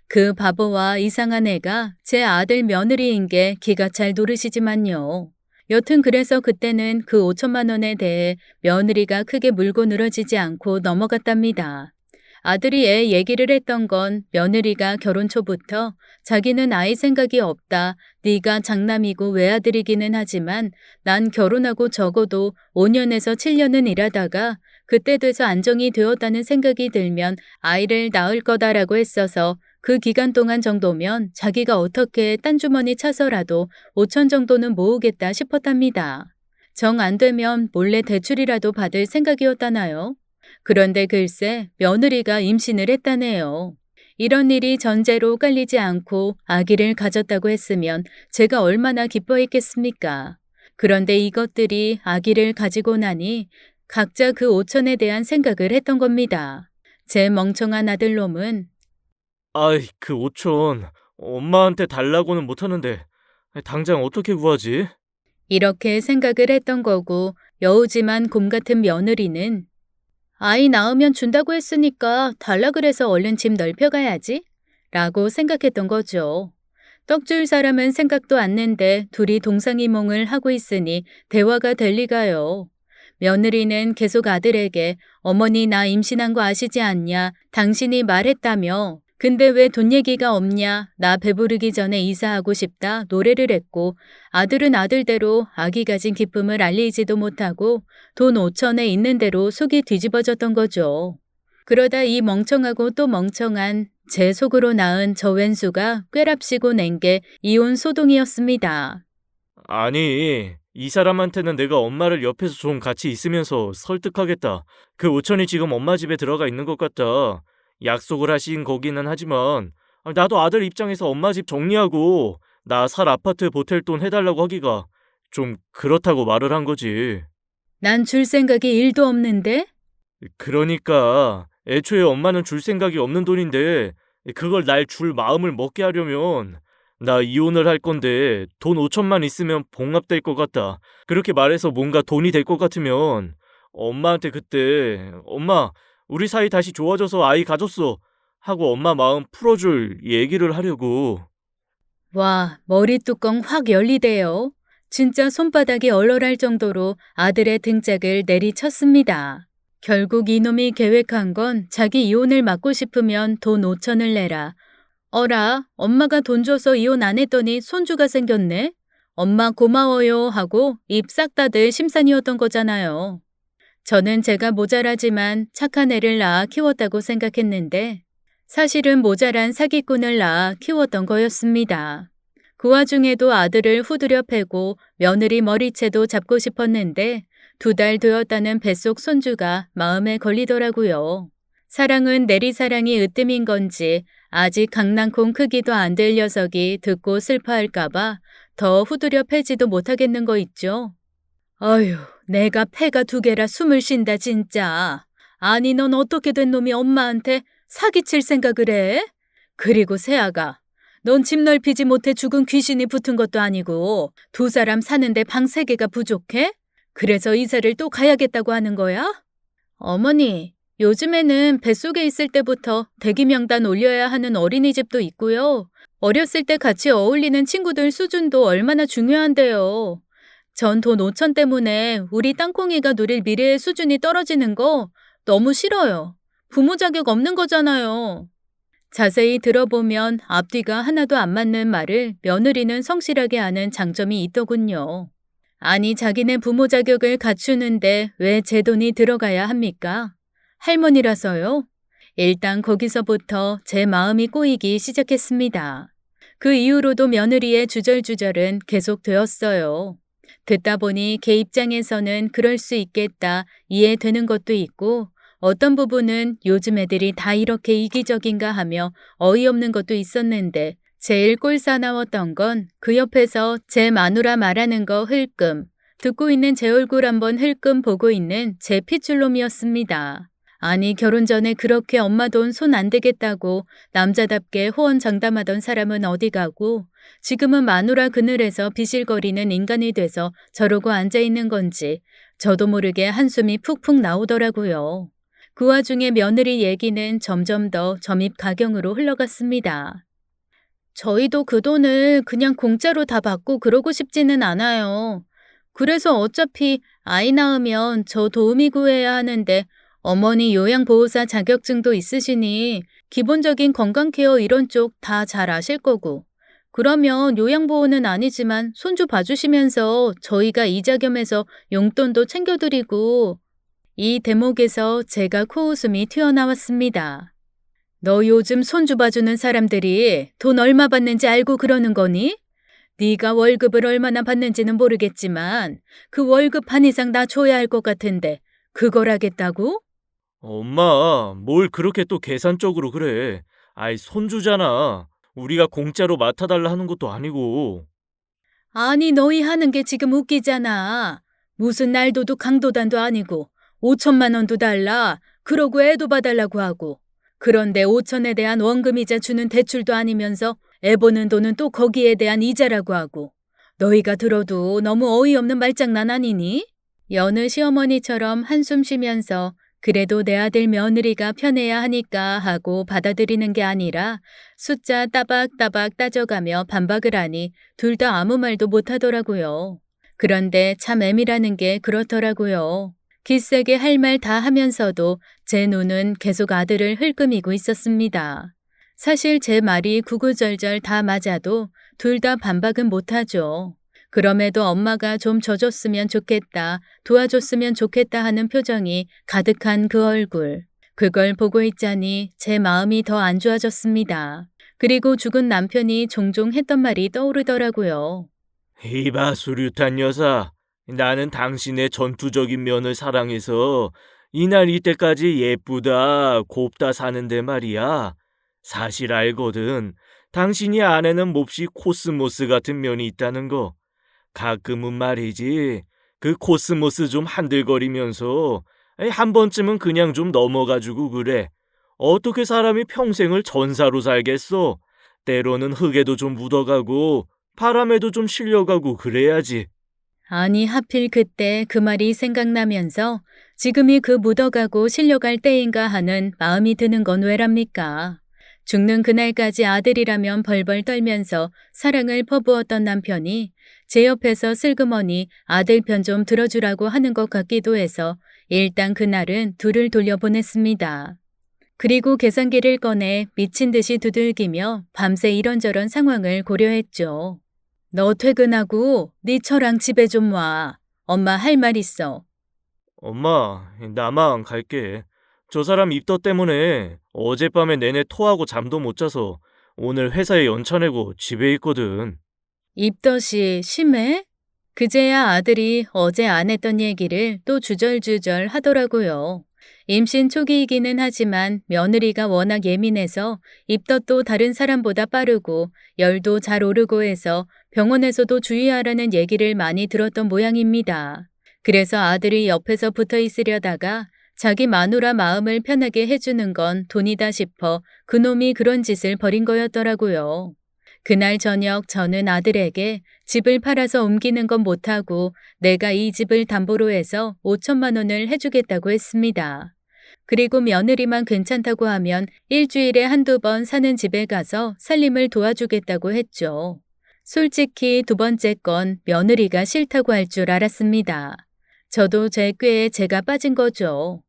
그 바보와 이상한 애가 제 아들 며느리인 게 기가 잘 노르시지만요. 여튼 그래서 그때는 그 5천만 원에 대해 며느리가 크게 물고 늘어지지 않고 넘어갔답니다. 아들이 애 얘기를 했던 건 며느리가 결혼 초부터 자기는 아이 생각이 없다. 네가 장남이고 외아들이기는 하지만 난 결혼하고 적어도 5년에서 7년은 일하다가 그때 돼서 안정이 되었다는 생각이 들면 아이를 낳을 거다라고 했어서 그 기간 동안 정도면 자기가 어떻게 딴 주머니 차서라도 5천 정도는 모으겠다 싶었답니다. 정 안 되면 몰래 대출이라도 받을 생각이었다나요? 그런데 글쎄 며느리가 임신을 했다네요. 이런 일이 전제로 깔리지 않고 아기를 가졌다고 했으면 제가 얼마나 기뻐했겠습니까? 그런데 이것들이 아기를 가지고 나니 각자 그 5천에 대한 생각을 했던 겁니다. 제 멍청한 아들놈은 아이, 그 5천 엄마한테 달라고는 못하는데 당장 어떻게 구하지? 이렇게 생각을 했던 거고 여우지만 곰 같은 며느리는 아이 낳으면 준다고 했으니까 달라 그래서 얼른 집 넓혀가야지 라고 생각했던 거죠. 떡줄 사람은 생각도 않는데 둘이 동상이몽을 하고 있으니 대화가 될 리가요. 며느리는 계속 아들에게 어머니 나 임신한 거 아시지 않냐? 당신이 말했다며. 근데 왜 돈 얘기가 없냐? 나 배부르기 전에 이사하고 싶다 노래를 했고 아들은 아들대로 아기 가진 기쁨을 알리지도 못하고 돈 5천에 있는 대로 속이 뒤집어졌던 거죠. 그러다 이 멍청하고 또 멍청한 제 속으로 낳은 저 왼수가 꾀랍시고 낸 게 이혼 소동이었습니다. 아니, 이 사람한테는 내가 엄마를 옆에서 좀 같이 있으면서 설득하겠다. 그 5천이 지금 엄마 집에 들어가 있는 것 같다. 약속을 하신 거기는 하지만 나도 아들 입장에서 엄마 집 정리하고 나 살 아파트 보탤 돈 해달라고 하기가 좀 그렇다고 말을 한 거지. 난 줄 생각이 1도 없는데? 그러니까 애초에 엄마는 줄 생각이 없는 돈인데 그걸 날 줄 마음을 먹게 하려면 나 이혼을 할 건데 돈 5천만 있으면 봉합될 것 같다. 그렇게 말해서 뭔가 돈이 될 것 같으면 엄마한테 그때 엄마, 우리 사이 다시 좋아져서 아이 가졌어 하고 엄마 마음 풀어줄 얘기를 하려고. 와, 머리 뚜껑 확 열리대요. 진짜 손바닥이 얼얼할 정도로 아들의 등짝을 내리쳤습니다. 결국 이놈이 계획한 건 자기 이혼을 막고 싶으면 돈 5천을 내라. 어라, 엄마가 돈 줘서 이혼 안 했더니 손주가 생겼네? 엄마 고마워요 하고 입 싹 닫을 심산이었던 거잖아요. 저는 제가 모자라지만 착한 애를 낳아 키웠다고 생각했는데 사실은 모자란 사기꾼을 낳아 키웠던 거였습니다. 그 와중에도 아들을 후드려 패고 며느리 머리채도 잡고 싶었는데 2달 되었다는 뱃속 손주가 마음에 걸리더라고요. 사랑은 내리사랑이 으뜸인 건지 아직 강낭콩 크기도 안 될 녀석이 듣고 슬퍼할까봐 더 후드려 패지도 못하겠는 거 있죠. 어휴, 내가 패가 2개라 숨을 쉰다 진짜. 아니 넌 어떻게 된 놈이 엄마한테 사기칠 생각을 해? 그리고 세아가 넌 집 넓히지 못해 죽은 귀신이 붙은 것도 아니고 2사람 사는데 방 3개가 부족해? 그래서 이사를 또 가야겠다고 하는 거야? 어머니, 요즘에는 뱃속에 있을 때부터 대기 명단 올려야 하는 어린이집도 있고요. 어렸을 때 같이 어울리는 친구들 수준도 얼마나 중요한데요. 전 돈 5천 때문에 우리 땅콩이가 누릴 미래의 수준이 떨어지는 거 너무 싫어요. 부모 자격 없는 거잖아요. 자세히 들어보면 앞뒤가 하나도 안 맞는 말을 며느리는 성실하게 하는 장점이 있더군요. 아니 자기네 부모 자격을 갖추는데 왜 제 돈이 들어가야 합니까? 할머니라서요? 일단 거기서부터 제 마음이 꼬이기 시작했습니다. 그 이후로도 며느리의 주절주절은 계속되었어요. 듣다 보니 걔 입장에서는 그럴 수 있겠다 이해되는 것도 있고 어떤 부분은 요즘 애들이 다 이렇게 이기적인가 하며 어이없는 것도 있었는데 제일 꼴사나웠던 건 그 옆에서 제 마누라 말하는 거 흘끔 듣고 있는 제 얼굴 한번 흘끔 보고 있는 제 핏줄놈이었습니다. 아니 결혼 전에 그렇게 엄마 돈 손 안 대겠다고 남자답게 호언장담하던 사람은 어디 가고 지금은 마누라 그늘에서 비실거리는 인간이 돼서 저러고 앉아있는 건지 저도 모르게 한숨이 푹푹 나오더라고요. 그 와중에 며느리 얘기는 점점 더 점입가경으로 흘러갔습니다. 저희도 그 돈을 그냥 공짜로 다 받고 그러고 싶지는 않아요. 그래서 어차피 아이 낳으면 저 도우미 구해야 하는데 어머니 요양보호사 자격증도 있으시니 기본적인 건강케어 이런 쪽 다 잘 아실 거고 그러면 요양보호는 아니지만 손주 봐주시면서 저희가 이자 겸해서 용돈도 챙겨드리고 이 대목에서 제가 코웃음이 튀어나왔습니다. 너 요즘 손주 봐주는 사람들이 돈 얼마 받는지 알고 그러는 거니? 네가 월급을 얼마나 받는지는 모르겠지만 그 월급 반 이상 나 줘야 할 것 같은데 그걸 하겠다고? 엄마, 뭘 그렇게 또 계산적으로 그래. 아이, 손주잖아. 우리가 공짜로 맡아달라 하는 것도 아니고. 아니 너희 하는 게 지금 웃기잖아. 무슨 날도도 강도단도 아니고 5천만 원도 달라. 그러고 애도 봐달라고 하고. 그런데 5천에 대한 원금이자 주는 대출도 아니면서 애 보는 돈은 또 거기에 대한 이자라고 하고. 너희가 들어도 너무 어이없는 말장난 아니니? 여느 시어머니처럼 한숨 쉬면서 그래도 내 아들 며느리가 편해야 하니까 하고 받아들이는 게 아니라 숫자 따박따박 따져가며 반박을 하니 둘 다 아무 말도 못하더라고요. 그런데 참 애미라는 게 그렇더라고요. 기세게 할 말 다 하면서도 제 눈은 계속 아들을 흘끔이고 있었습니다. 사실 제 말이 구구절절 다 맞아도 둘 다 반박은 못하죠. 그럼에도 엄마가 좀 져줬으면 좋겠다, 도와줬으면 좋겠다 하는 표정이 가득한 그 얼굴. 그걸 보고 있자니 제 마음이 더 안 좋아졌습니다. 그리고 죽은 남편이 종종 했던 말이 떠오르더라고요. 이봐, 수류탄 여사. 나는 당신의 전투적인 면을 사랑해서 이날 이때까지 예쁘다, 곱다 사는데 말이야. 사실 알거든. 당신이 아내는 몹시 코스모스 같은 면이 있다는 거. 가끔은 말이지. 그 코스모스 좀 한들거리면서 한 번쯤은 그냥 좀 넘어가지고 그래. 어떻게 사람이 평생을 전사로 살겠어? 때로는 흙에도 좀 묻어가고 바람에도 좀 실려가고 그래야지. 아니, 하필 그때 그 말이 생각나면서 지금이 그 묻어가고 실려갈 때인가 하는 마음이 드는 건 왜랍니까? 죽는 그날까지 아들이라면 벌벌 떨면서 사랑을 퍼부었던 남편이 제 옆에서 슬그머니 아들 편 좀 들어주라고 하는 것 같기도 해서 일단 그날은 둘을 돌려보냈습니다. 그리고 계산기를 꺼내 미친 듯이 두들기며 밤새 이런저런 상황을 고려했죠. 너 퇴근하고 네 처랑 집에 좀 와. 엄마 할 말 있어. 엄마, 나만 갈게. 저 사람 입덧 때문에 어젯밤에 내내 토하고 잠도 못 자서 오늘 회사에 연차 내고 집에 있거든. 입덧이 심해? 그제야 아들이 어제 안 했던 얘기를 또 주절주절 하더라고요. 임신 초기이기는 하지만 며느리가 워낙 예민해서 입덧도 다른 사람보다 빠르고 열도 잘 오르고 해서 병원에서도 주의하라는 얘기를 많이 들었던 모양입니다. 그래서 아들이 옆에서 붙어 있으려다가 자기 마누라 마음을 편하게 해주는 건 돈이다 싶어 그놈이 그런 짓을 벌인 거였더라고요. 그날 저녁 저는 아들에게 집을 팔아서 옮기는 건 못하고 내가 이 집을 담보로 해서 5천만 원을 해주겠다고 했습니다. 그리고 며느리만 괜찮다고 하면 일주일에 한두 번 사는 집에 가서 살림을 도와주겠다고 했죠. 솔직히 두 번째 건 며느리가 싫다고 할 줄 알았습니다. 저도 제 꾀에 제가 빠진 거죠.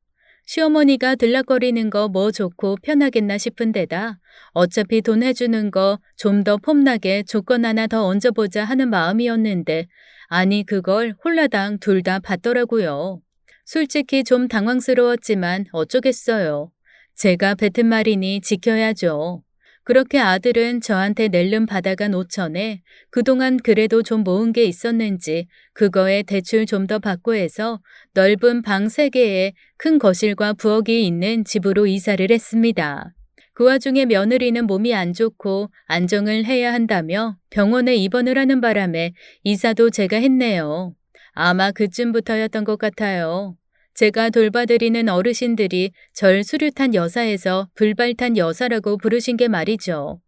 시어머니가 들락거리는 거 뭐 좋고 편하겠나 싶은 데다 어차피 돈 해주는 거 좀 더 폼나게 조건 하나 더 얹어보자 하는 마음이었는데 아니 그걸 홀라당 둘 다 받더라고요. 솔직히 좀 당황스러웠지만 어쩌겠어요. 제가 뱉은 말이니 지켜야죠. 그렇게 아들은 저한테 낼름 받아간 5천에 그동안 그래도 좀 모은 게 있었는지 그거에 대출 좀 더 받고 해서 넓은 방 3개에 큰 거실과 부엌이 있는 집으로 이사를 했습니다. 그 와중에 며느리는 몸이 안 좋고 안정을 해야 한다며 병원에 입원을 하는 바람에 이사도 제가 했네요. 아마 그쯤부터였던 것 같아요. 제가 돌봐드리는 어르신들이 절 수류탄 여사에서 불발탄 여사라고 부르신 게 말이죠.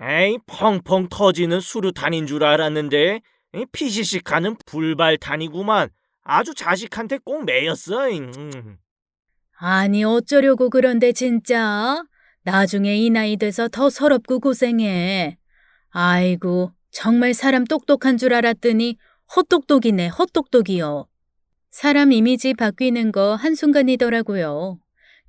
에이, 펑펑 터지는 수류탄인 줄 알았는데 피시식하는 불발탄이구만. 아주 자식한테 꼭 매였어. 아니 어쩌려고 그런데 진짜. 나중에 이 나이 돼서 더 서럽고 고생해. 아이고 정말 사람 똑똑한 줄 알았더니 헛똑똑이네 헛똑똑이요. 사람 이미지 바뀌는 거 한순간이더라고요.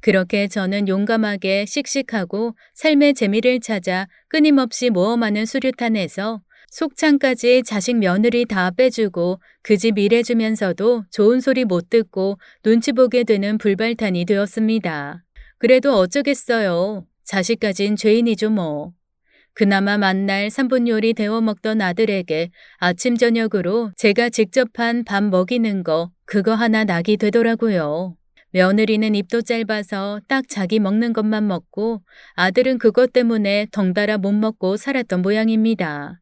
그렇게 저는 용감하게 씩씩하고 삶의 재미를 찾아 끊임없이 모험하는 수류탄에서 속창까지 자식 며느리 다 빼주고 그 집 일해주면서도 좋은 소리 못 듣고 눈치 보게 되는 불발탄이 되었습니다. 그래도 어쩌겠어요. 자식 가진 죄인이죠 뭐. 그나마 만날 3분 요리 데워 먹던 아들에게 아침 저녁으로 제가 직접 한 밥 먹이는 거 그거 하나 낙이 되더라고요. 며느리는 입도 짧아서 딱 자기 먹는 것만 먹고 아들은 그것 때문에 덩달아 못 먹고 살았던 모양입니다.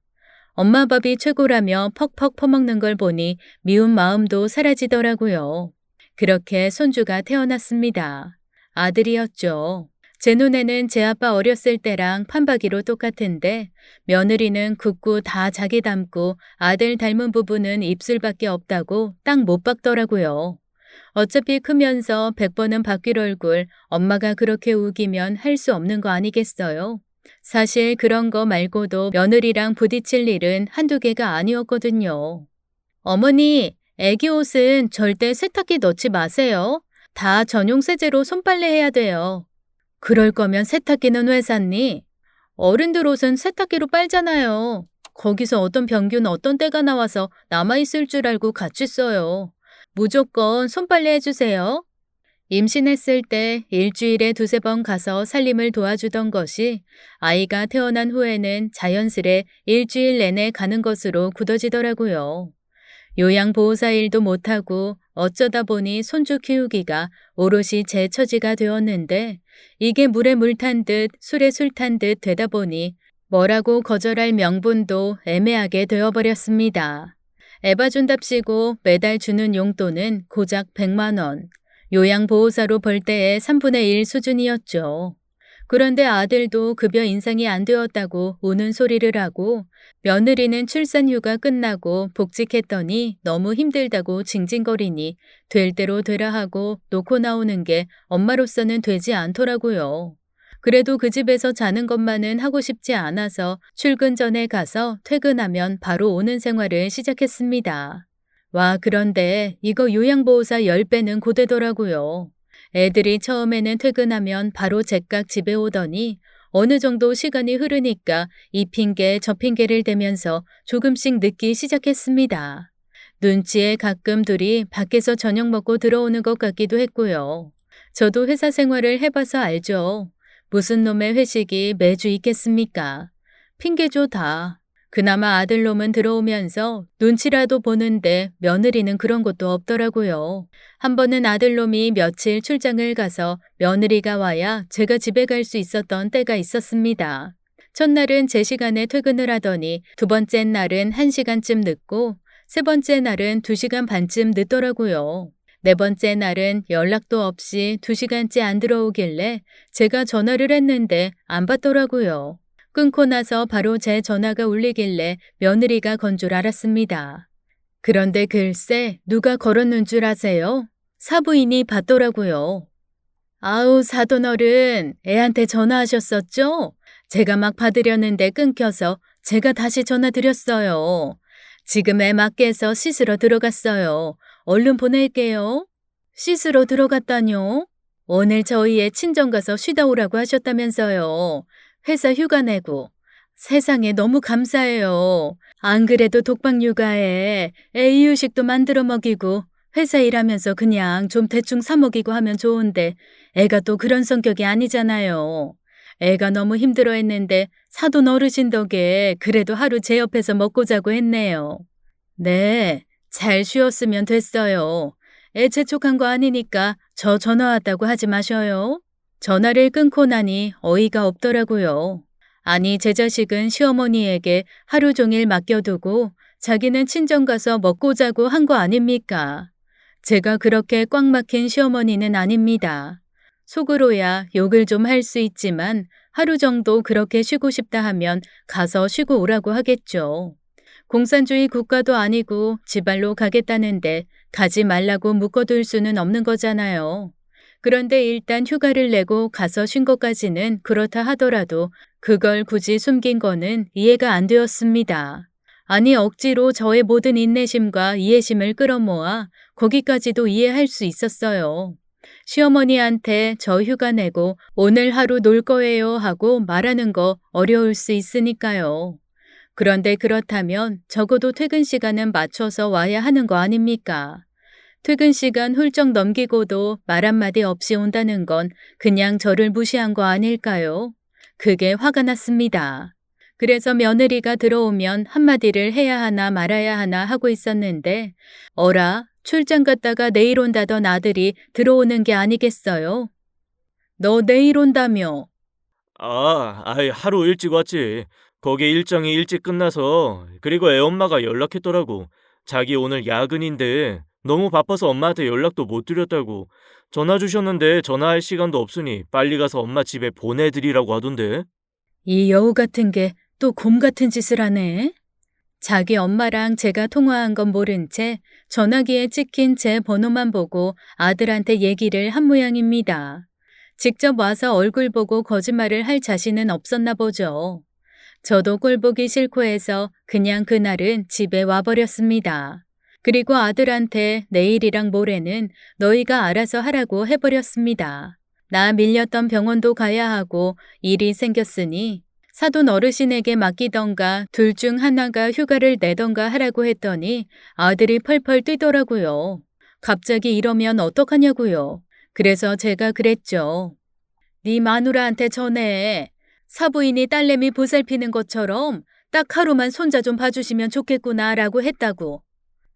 엄마 밥이 최고라며 퍽퍽 퍼먹는 걸 보니 미운 마음도 사라지더라고요. 그렇게 손주가 태어났습니다. 아들이었죠. 제 눈에는 제 아빠 어렸을 때랑 판박이로 똑같은데 며느리는 굳고 다 자기 닮고 아들 닮은 부분은 입술밖에 없다고 딱 못 박더라고요. 어차피 크면서 100번은 바뀔 얼굴 엄마가 그렇게 우기면 할 수 없는 거 아니겠어요? 사실 그런 거 말고도 며느리랑 부딪힐 일은 한두 개가 아니었거든요. 어머니, 애기 옷은 절대 세탁기 넣지 마세요. 다 전용 세제로 손빨래 해야 돼요. 그럴 거면 세탁기는 왜 샀니? 어른들 옷은 세탁기로 빨잖아요. 거기서 어떤 병균 어떤 때가 나와서 남아있을 줄 알고 같이 써요. 무조건 손빨래 해주세요. 임신했을 때 일주일에 2~3번 가서 살림을 도와주던 것이 아이가 태어난 후에는 자연스레 일주일 내내 가는 것으로 굳어지더라고요. 요양보호사 일도 못하고 어쩌다 보니 손주 키우기가 오롯이 제 처지가 되었는데 이게 물에 물 탄 듯 술에 술 탄 듯 되다 보니 뭐라고 거절할 명분도 애매하게 되어버렸습니다. 애봐준답시고 매달 주는 용돈은 고작 100만 원. 요양보호사로 벌 때의 3분의 1 수준이었죠. 그런데 아들도 급여 인상이 안 되었다고 우는 소리를 하고 며느리는 출산휴가 끝나고 복직했더니 너무 힘들다고 징징거리니 될 대로 되라 하고 놓고 나오는 게 엄마로서는 되지 않더라고요. 그래도 그 집에서 자는 것만은 하고 싶지 않아서 출근 전에 가서 퇴근하면 바로 오는 생활을 시작했습니다. 와, 그런데 이거 요양보호사 10배는 고되더라고요. 애들이 처음에는 퇴근하면 바로 제깍 집에 오더니 어느 정도 시간이 흐르니까 이 핑계 저 핑계를 대면서 조금씩 늦기 시작했습니다. 눈치에 가끔 둘이 밖에서 저녁 먹고 들어오는 것 같기도 했고요. 저도 회사 생활을 해봐서 알죠. 무슨 놈의 회식이 매주 있겠습니까? 핑계죠 다. 그나마 아들놈은 들어오면서 눈치라도 보는데 며느리는 그런 것도 없더라고요. 한 번은 아들놈이 며칠 출장을 가서 며느리가 와야 제가 집에 갈 수 있었던 때가 있었습니다. 첫날은 제 시간에 퇴근을 하더니 두 번째 날은 1시간쯤 늦고 세 번째 날은 2시간 반쯤 늦더라고요. 네 번째 날은 연락도 없이 2시간째 안 들어오길래 제가 전화를 했는데 안 받더라고요. 끊고 나서 바로 제 전화가 울리길래 며느리가 건 줄 알았습니다. 그런데 글쎄 누가 걸었는 줄 아세요? 사부인이 받더라고요. 아우 사돈어른 애한테 전화하셨었죠? 제가 막 받으려는데 끊겨서 제가 다시 전화 드렸어요. 지금 애 맞게서 씻으러 들어갔어요. 얼른 보낼게요. 씻으러 들어갔다뇨? 오늘 저희 애 친정 가서 쉬다 오라고 하셨다면서요. 회사 휴가 내고. 세상에 너무 감사해요. 안 그래도 독박 육아에 애 이유식도 만들어 먹이고 회사 일하면서 그냥 좀 대충 사 먹이고 하면 좋은데 애가 또 그런 성격이 아니잖아요. 애가 너무 힘들어했는데 사돈 어르신 덕에 그래도 하루 제 옆에서 먹고 자고 했네요. 네, 잘 쉬었으면 됐어요. 애 재촉한 거 아니니까 저 전화 왔다고 하지 마셔요. 전화를 끊고 나니 어이가 없더라고요. 아니 제 자식은 시어머니에게 하루 종일 맡겨두고 자기는 친정 가서 먹고 자고 한 거 아닙니까? 제가 그렇게 꽉 막힌 시어머니는 아닙니다. 속으로야 욕을 좀 할 수 있지만 하루 정도 그렇게 쉬고 싶다 하면 가서 쉬고 오라고 하겠죠. 공산주의 국가도 아니고 지발로 가겠다는데 가지 말라고 묶어둘 수는 없는 거잖아요. 그런데 일단 휴가를 내고 가서 쉰 것까지는 그렇다 하더라도 그걸 굳이 숨긴 거는 이해가 안 되었습니다. 아니 억지로 저의 모든 인내심과 이해심을 끌어모아 거기까지도 이해할 수 있었어요. 시어머니한테 저 휴가 내고 오늘 하루 놀 거예요 하고 말하는 거 어려울 수 있으니까요. 그런데 그렇다면 적어도 퇴근 시간은 맞춰서 와야 하는 거 아닙니까? 퇴근 시간 훌쩍 넘기고도 말 한마디 없이 온다는 건 그냥 저를 무시한 거 아닐까요? 그게 화가 났습니다. 그래서 며느리가 들어오면 한마디를 해야 하나 말아야 하나 하고 있었는데 어라, 출장 갔다가 내일 온다던 아들이 들어오는 게 아니겠어요? 너 내일 온다며? 하루 일찍 왔지. 거기 일정이 일찍 끝나서 그리고 애 엄마가 연락했더라고. 자기 오늘 야근인데 너무 바빠서 엄마한테 연락도 못 드렸다고. 전화 주셨는데 전화할 시간도 없으니 빨리 가서 엄마 집에 보내드리라고 하던데. 이 여우 같은 게 또 곰 같은 짓을 하네. 자기 엄마랑 제가 통화한 건 모른 채 전화기에 찍힌 제 번호만 보고 아들한테 얘기를 한 모양입니다. 직접 와서 얼굴 보고 거짓말을 할 자신은 없었나 보죠. 저도 꼴 보기 싫고 해서 그냥 그날은 집에 와버렸습니다. 그리고 아들한테 내일이랑 모레는 너희가 알아서 하라고 해버렸습니다. 나 밀렸던 병원도 가야 하고 일이 생겼으니 사돈 어르신에게 맡기던가 둘 중 하나가 휴가를 내던가 하라고 했더니 아들이 펄펄 뛰더라고요. 갑자기 이러면 어떡하냐고요. 그래서 제가 그랬죠. 네 마누라한테 전해. 사부인이 딸내미 보살피는 것처럼 딱 하루만 손자 좀 봐주시면 좋겠구나 라고 했다고.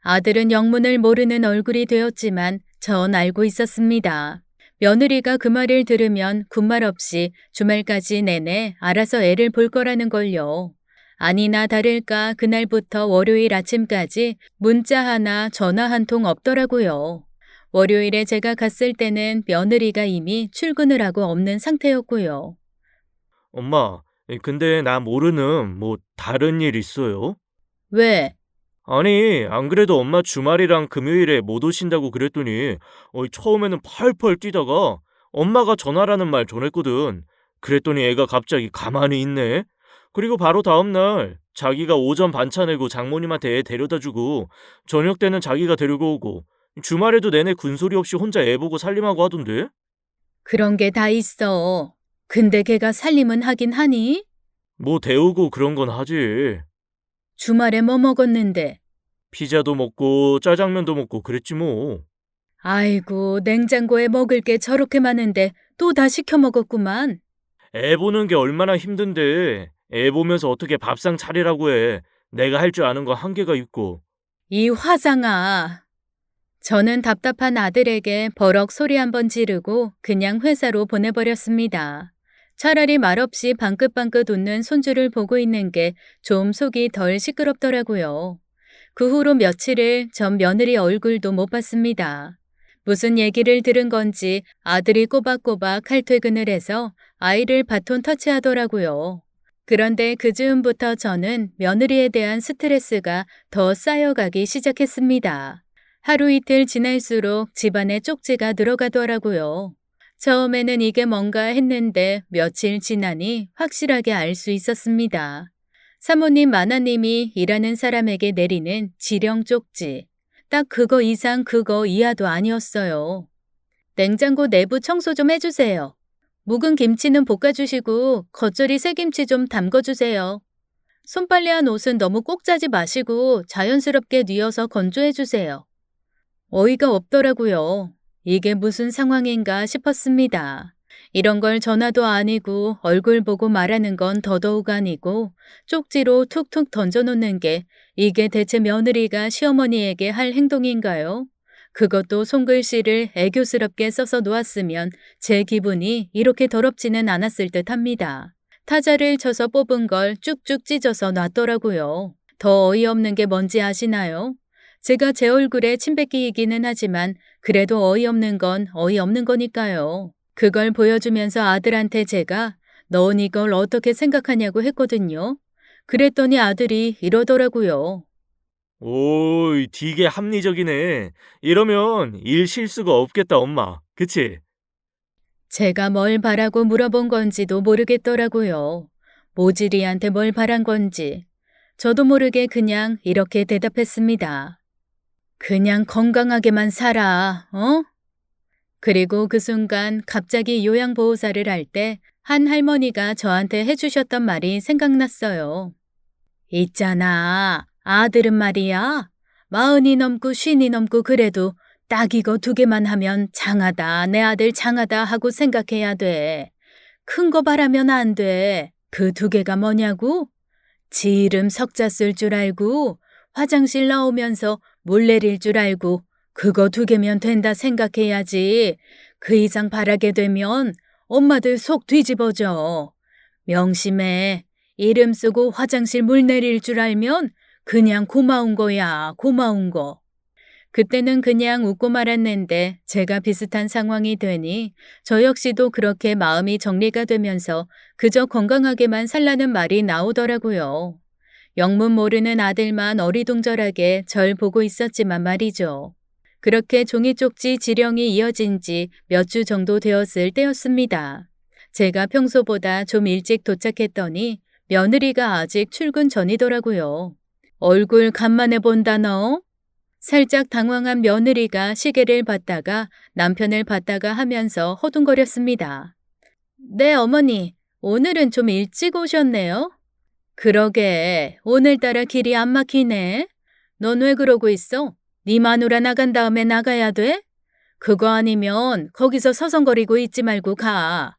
아들은 영문을 모르는 얼굴이 되었지만 전 알고 있었습니다. 며느리가 그 말을 들으면 군말 없이 주말까지 내내 알아서 애를 볼 거라는 걸요. 아니나 다를까 그날부터 월요일 아침까지 문자 하나 전화 한 통 없더라고요. 월요일에 제가 갔을 때는 며느리가 이미 출근을 하고 없는 상태였고요. 엄마, 근데 나 모르는 다른 일 있어요? 왜? 아니, 안 그래도 엄마 주말이랑 금요일에 못 오신다고 그랬더니 처음에는 펄펄 뛰다가 엄마가 전화라는 말 전했거든. 그랬더니 애가 갑자기 가만히 있네. 그리고 바로 다음날 자기가 오전 반차 내고 장모님한테 애 데려다주고 저녁 때는 자기가 데리고 오고 주말에도 내내 군소리 없이 혼자 애 보고 살림하고 하던데? 그런 게 다 있어. 근데 걔가 살림은 하긴 하니? 뭐 데우고 그런 건 하지. 주말에 뭐 먹었는데? 피자도 먹고 짜장면도 먹고 그랬지 뭐. 아이고, 냉장고에 먹을 게 저렇게 많은데 또 다 시켜 먹었구만. 애 보는 게 얼마나 힘든데 애 보면서 어떻게 밥상 차리라고 해. 내가 할 줄 아는 건 한계가 있고. 이 화상아. 저는 답답한 아들에게 버럭 소리 한번 지르고 그냥 회사로 보내버렸습니다. 차라리 말없이 방긋방긋 웃는 손주를 보고 있는 게 좀 속이 덜 시끄럽더라고요. 그 후로 며칠을 전 며느리 얼굴도 못 봤습니다. 무슨 얘기를 들은 건지 아들이 꼬박꼬박 칼퇴근을 해서 아이를 바톤 터치하더라고요. 그런데 그 즈음부터 저는 며느리에 대한 스트레스가 더 쌓여가기 시작했습니다. 하루 이틀 지날수록 집안에 쪽지가 늘어가더라고요. 처음에는 이게 뭔가 했는데 며칠 지나니 확실하게 알 수 있었습니다. 사모님 마나님이 일하는 사람에게 내리는 지령 쪽지. 딱 그거 이상 그거 이하도 아니었어요. 냉장고 내부 청소 좀 해주세요. 묵은 김치는 볶아주시고 겉절이 새김치 좀 담궈주세요. 손빨래한 옷은 너무 꼭 짜지 마시고 자연스럽게 뉘어서 건조해주세요. 어이가 없더라고요. 이게 무슨 상황인가 싶었습니다. 이런 걸 전화도 아니고 얼굴 보고 말하는 건 더더욱 아니고 쪽지로 툭툭 던져놓는 게 이게 대체 며느리가 시어머니에게 할 행동인가요? 그것도 손글씨를 애교스럽게 써서 놓았으면 제 기분이 이렇게 더럽지는 않았을 듯 합니다. 타자를 쳐서 뽑은 걸 쭉쭉 찢어서 놨더라고요. 더 어이없는 게 뭔지 아시나요? 제가 제 얼굴에 침 뱉기이기는 하지만 그래도 어이없는 건 어이없는 거니까요. 그걸 보여주면서 아들한테 제가 넌 이걸 어떻게 생각하냐고 했거든요. 그랬더니 아들이 이러더라고요. 오이, 되게 합리적이네. 이러면 일 실수가 없겠다, 엄마. 그치? 제가 뭘 바라고 물어본 건지도 모르겠더라고요. 모지리한테 뭘 바란 건지. 저도 모르게 그냥 이렇게 대답했습니다. 그냥 건강하게만 살아, 어? 그리고 그 순간 갑자기 요양보호사를 할 때 한 할머니가 저한테 해주셨던 말이 생각났어요. 있잖아, 아들은 말이야. 40이 넘고 50이 넘고 그래도 딱 이거 2개만 하면 장하다, 내 아들 장하다 하고 생각해야 돼. 큰 거 바라면 안 돼. 그 2개가 뭐냐고? 지 이름 석자 쓸 줄 알고, 화장실 나오면서 물 내릴 줄 알고, 그거 2개면 된다 생각해야지. 그 이상 바라게 되면 엄마들 속 뒤집어져. 명심해. 이름 쓰고 화장실 물 내릴 줄 알면 그냥 고마운 거야, 고마운 거. 그때는 그냥 웃고 말았는데 제가 비슷한 상황이 되니 저 역시도 그렇게 마음이 정리가 되면서 그저 건강하게만 살라는 말이 나오더라고요. 영문 모르는 아들만 어리둥절하게 절 보고 있었지만 말이죠. 그렇게 종이 쪽지 지령이 이어진 지 몇 주 정도 되었을 때였습니다. 제가 평소보다 좀 일찍 도착했더니 며느리가 아직 출근 전이더라고요. 얼굴 간만에 본다 너? 살짝 당황한 며느리가 시계를 봤다가 남편을 봤다가 하면서 허둥거렸습니다. 네, 어머니. 오늘은 좀 일찍 오셨네요. 그러게, 오늘따라 길이 안 막히네. 넌 왜 그러고 있어? 네 마누라 나간 다음에 나가야 돼? 그거 아니면 거기서 서성거리고 있지 말고 가.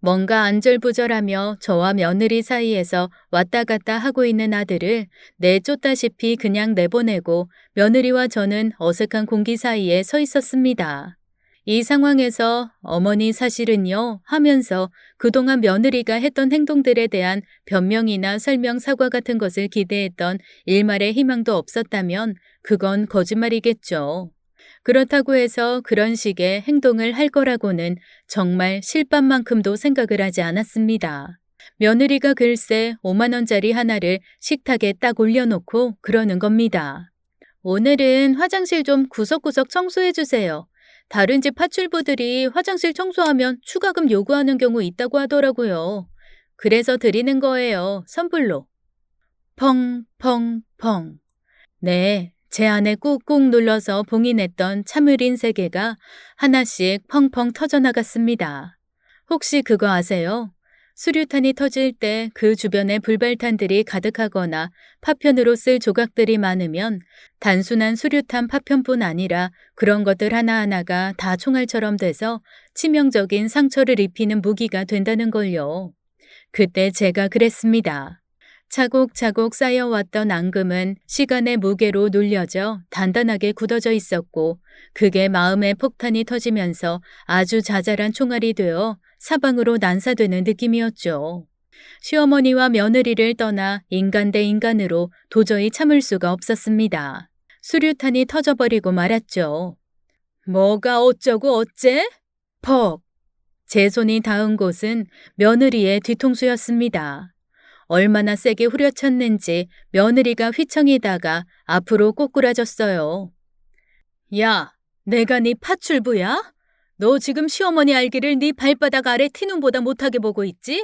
뭔가 안절부절하며 저와 며느리 사이에서 왔다 갔다 하고 있는 아들을 내쫓다시피 그냥 내보내고 며느리와 저는 어색한 공기 사이에 서 있었습니다. 이 상황에서 어머니 사실은요 하면서 그동안 며느리가 했던 행동들에 대한 변명이나 설명 사과 같은 것을 기대했던 일말의 희망도 없었다면 그건 거짓말이겠죠. 그렇다고 해서 그런 식의 행동을 할 거라고는 정말 실밥만큼도 생각을 하지 않았습니다. 며느리가 글쎄 5만 원짜리 하나를 식탁에 딱 올려놓고 그러는 겁니다. 오늘은 화장실 좀 구석구석 청소해 주세요. 다른 집 파출부들이 화장실 청소하면 추가금 요구하는 경우 있다고 하더라고요. 그래서 드리는 거예요. 선불로. 펑펑펑. 네, 제 안에 꾹꾹 눌러서 봉인했던 참을인 세계가 하나씩 펑펑 터져나갔습니다. 혹시 그거 아세요? 수류탄이 터질 때 그 주변에 불발탄들이 가득하거나 파편으로 쓸 조각들이 많으면 단순한 수류탄 파편뿐 아니라 그런 것들 하나하나가 다 총알처럼 돼서 치명적인 상처를 입히는 무기가 된다는 걸요. 그때 제가 그랬습니다. 차곡차곡 쌓여왔던 앙금은 시간의 무게로 눌려져 단단하게 굳어져 있었고 그게 마음의 폭탄이 터지면서 아주 자잘한 총알이 되어 사방으로 난사되는 느낌이었죠. 시어머니와 며느리를 떠나 인간 대 인간으로 도저히 참을 수가 없었습니다. 수류탄이 터져버리고 말았죠. 뭐가 어쩌고 어째? 퍽! 제 손이 닿은 곳은 며느리의 뒤통수였습니다. 얼마나 세게 후려쳤는지 며느리가 휘청이다가 앞으로 꼬꾸라졌어요. 야, 내가 네 파출부야? 너 지금 시어머니 알기를 네 발바닥 아래 티눈보다 못하게 보고 있지?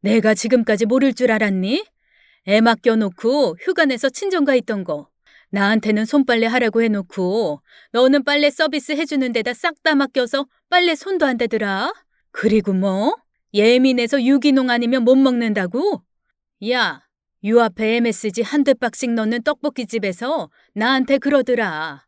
내가 지금까지 모를 줄 알았니? 애 맡겨놓고 휴가 내서 친정가 있던 거. 나한테는 손빨래 하라고 해놓고 너는 빨래 서비스 해주는 데다 싹 다 맡겨서 빨래 손도 안 대더라. 그리고 뭐? 예민해서 유기농 아니면 못 먹는다고? 야, 요 앞에 MSG 한두 박씩 넣는 떡볶이집에서 나한테 그러더라.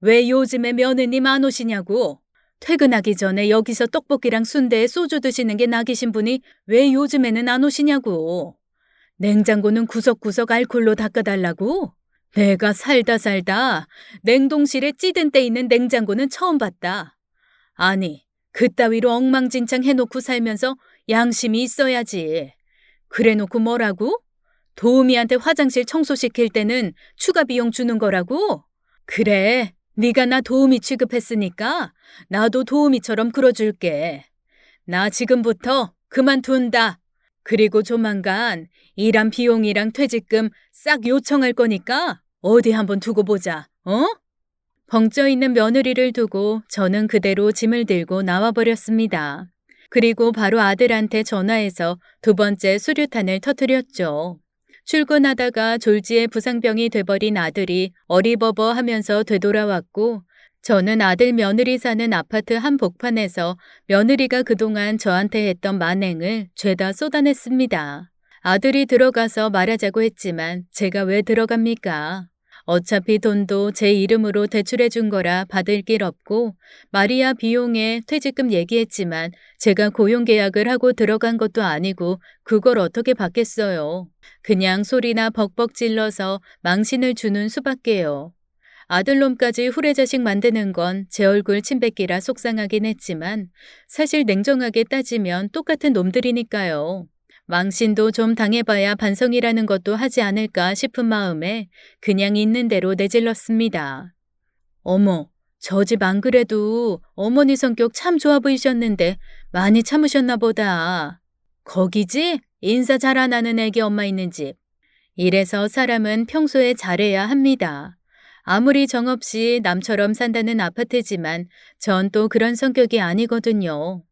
왜 요즘에 며느님 안 오시냐고. 퇴근하기 전에 여기서 떡볶이랑 순대에 소주 드시는 게 낙이신 분이 왜 요즘에는 안 오시냐고. 냉장고는 구석구석 알콜로 닦아달라고? 내가 살다 냉동실에 찌든 때 있는 냉장고는 처음 봤다. 아니, 그따위로 엉망진창 해놓고 살면서 양심이 있어야지. 그래놓고 뭐라고? 도우미한테 화장실 청소시킬 때는 추가 비용 주는 거라고? 그래, 네가 나 도우미 취급했으니까 나도 도우미처럼 그러줄게. 나 지금부터 그만둔다. 그리고 조만간 일한 비용이랑 퇴직금 싹 요청할 거니까 어디 한번 두고 보자, 어? 벙쪄 있는 며느리를 두고 저는 그대로 짐을 들고 나와버렸습니다. 그리고 바로 아들한테 전화해서 두 번째 수류탄을 터뜨렸죠. 출근하다가 졸지에 부상병이 돼버린 아들이 어리버버 하면서 되돌아왔고 저는 아들 며느리 사는 아파트 한복판에서 며느리가 그동안 저한테 했던 만행을 죄다 쏟아냈습니다. 아들이 들어가서 말하자고 했지만 제가 왜 들어갑니까? 어차피 돈도 제 이름으로 대출해 준 거라 받을 길 없고 마리아 비용에 퇴직금 얘기했지만 제가 고용계약을 하고 들어간 것도 아니고 그걸 어떻게 받겠어요. 그냥 소리나 벅벅 질러서 망신을 주는 수밖에요. 아들놈까지 후레자식 만드는 건 제 얼굴 침뱉기라 속상하긴 했지만 사실 냉정하게 따지면 똑같은 놈들이니까요. 망신도 좀 당해봐야 반성이라는 것도 하지 않을까 싶은 마음에 그냥 있는 대로 내질렀습니다. 어머, 저 집 안 그래도 어머니 성격 참 좋아 보이셨는데 많이 참으셨나 보다. 거기지? 인사 잘 안 하는 애기 엄마 있는 집. 이래서 사람은 평소에 잘해야 합니다. 아무리 정없이 남처럼 산다는 아파트지만 전 또 그런 성격이 아니거든요.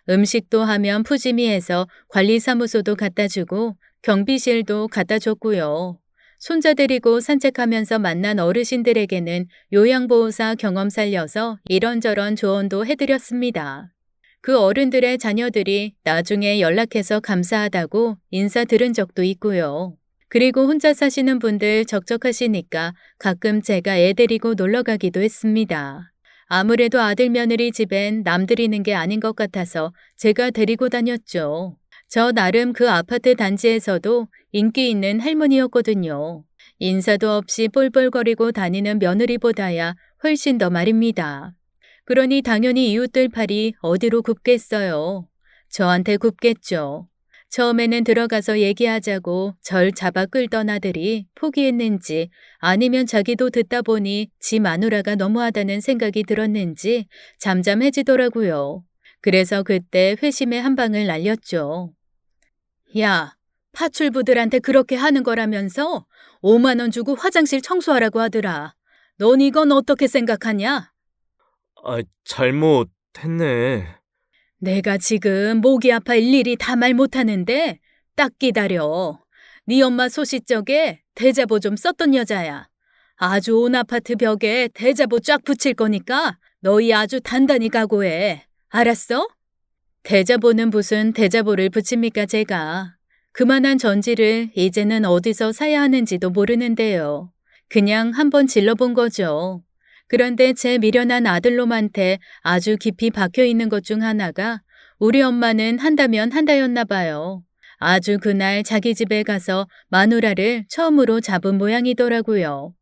음식도 하면 푸짐히 해서 관리사무소도 갖다 주고 경비실도 갖다 줬고요. 손자 데리고 산책하면서 만난 어르신들에게는 요양보호사 경험 살려서 이런저런 조언도 해드렸습니다. 그 어른들의 자녀들이 나중에 연락해서 감사하다고 인사 들은 적도 있고요. 그리고 혼자 사시는 분들 적적하시니까 가끔 제가 애 데리고 놀러 가기도 했습니다. 아무래도 아들 며느리 집엔 남들이는 게 아닌 것 같아서 제가 데리고 다녔죠. 저 나름 그 아파트 단지에서도 인기 있는 할머니였거든요. 인사도 없이 뻘뻘거리고 다니는 며느리보다야 훨씬 더 말입니다. 그러니 당연히 이웃들 팔이 어디로 굽겠어요. 저한테 굽겠죠. 처음에는 들어가서 얘기하자고 절 잡아 끌던 아들이 포기했는지 아니면 자기도 듣다 보니 지 마누라가 너무하다는 생각이 들었는지 잠잠해지더라고요. 그래서 그때 회심의 한 방을 날렸죠. 야, 파출부들한테 그렇게 하는 거라면서 5만 원 주고 화장실 청소하라고 하더라. 넌 이건 어떻게 생각하냐? 아, 잘못했네. 내가 지금 목이 아파 일일이 다 말 못하는데 딱 기다려. 네 엄마 소시적에 대자보 좀 썼던 여자야. 아주 온 아파트 벽에 대자보 쫙 붙일 거니까 너희 아주 단단히 각오해. 알았어? 대자보는 무슨 대자보를 붙입니까 제가. 그만한 전지를 이제는 어디서 사야 하는지도 모르는데요. 그냥 한번 질러본 거죠. 그런데 제 미련한 아들놈한테 아주 깊이 박혀 있는 것 중 하나가 우리 엄마는 한다면 한다였나 봐요. 아주 그날 자기 집에 가서 마누라를 처음으로 잡은 모양이더라고요.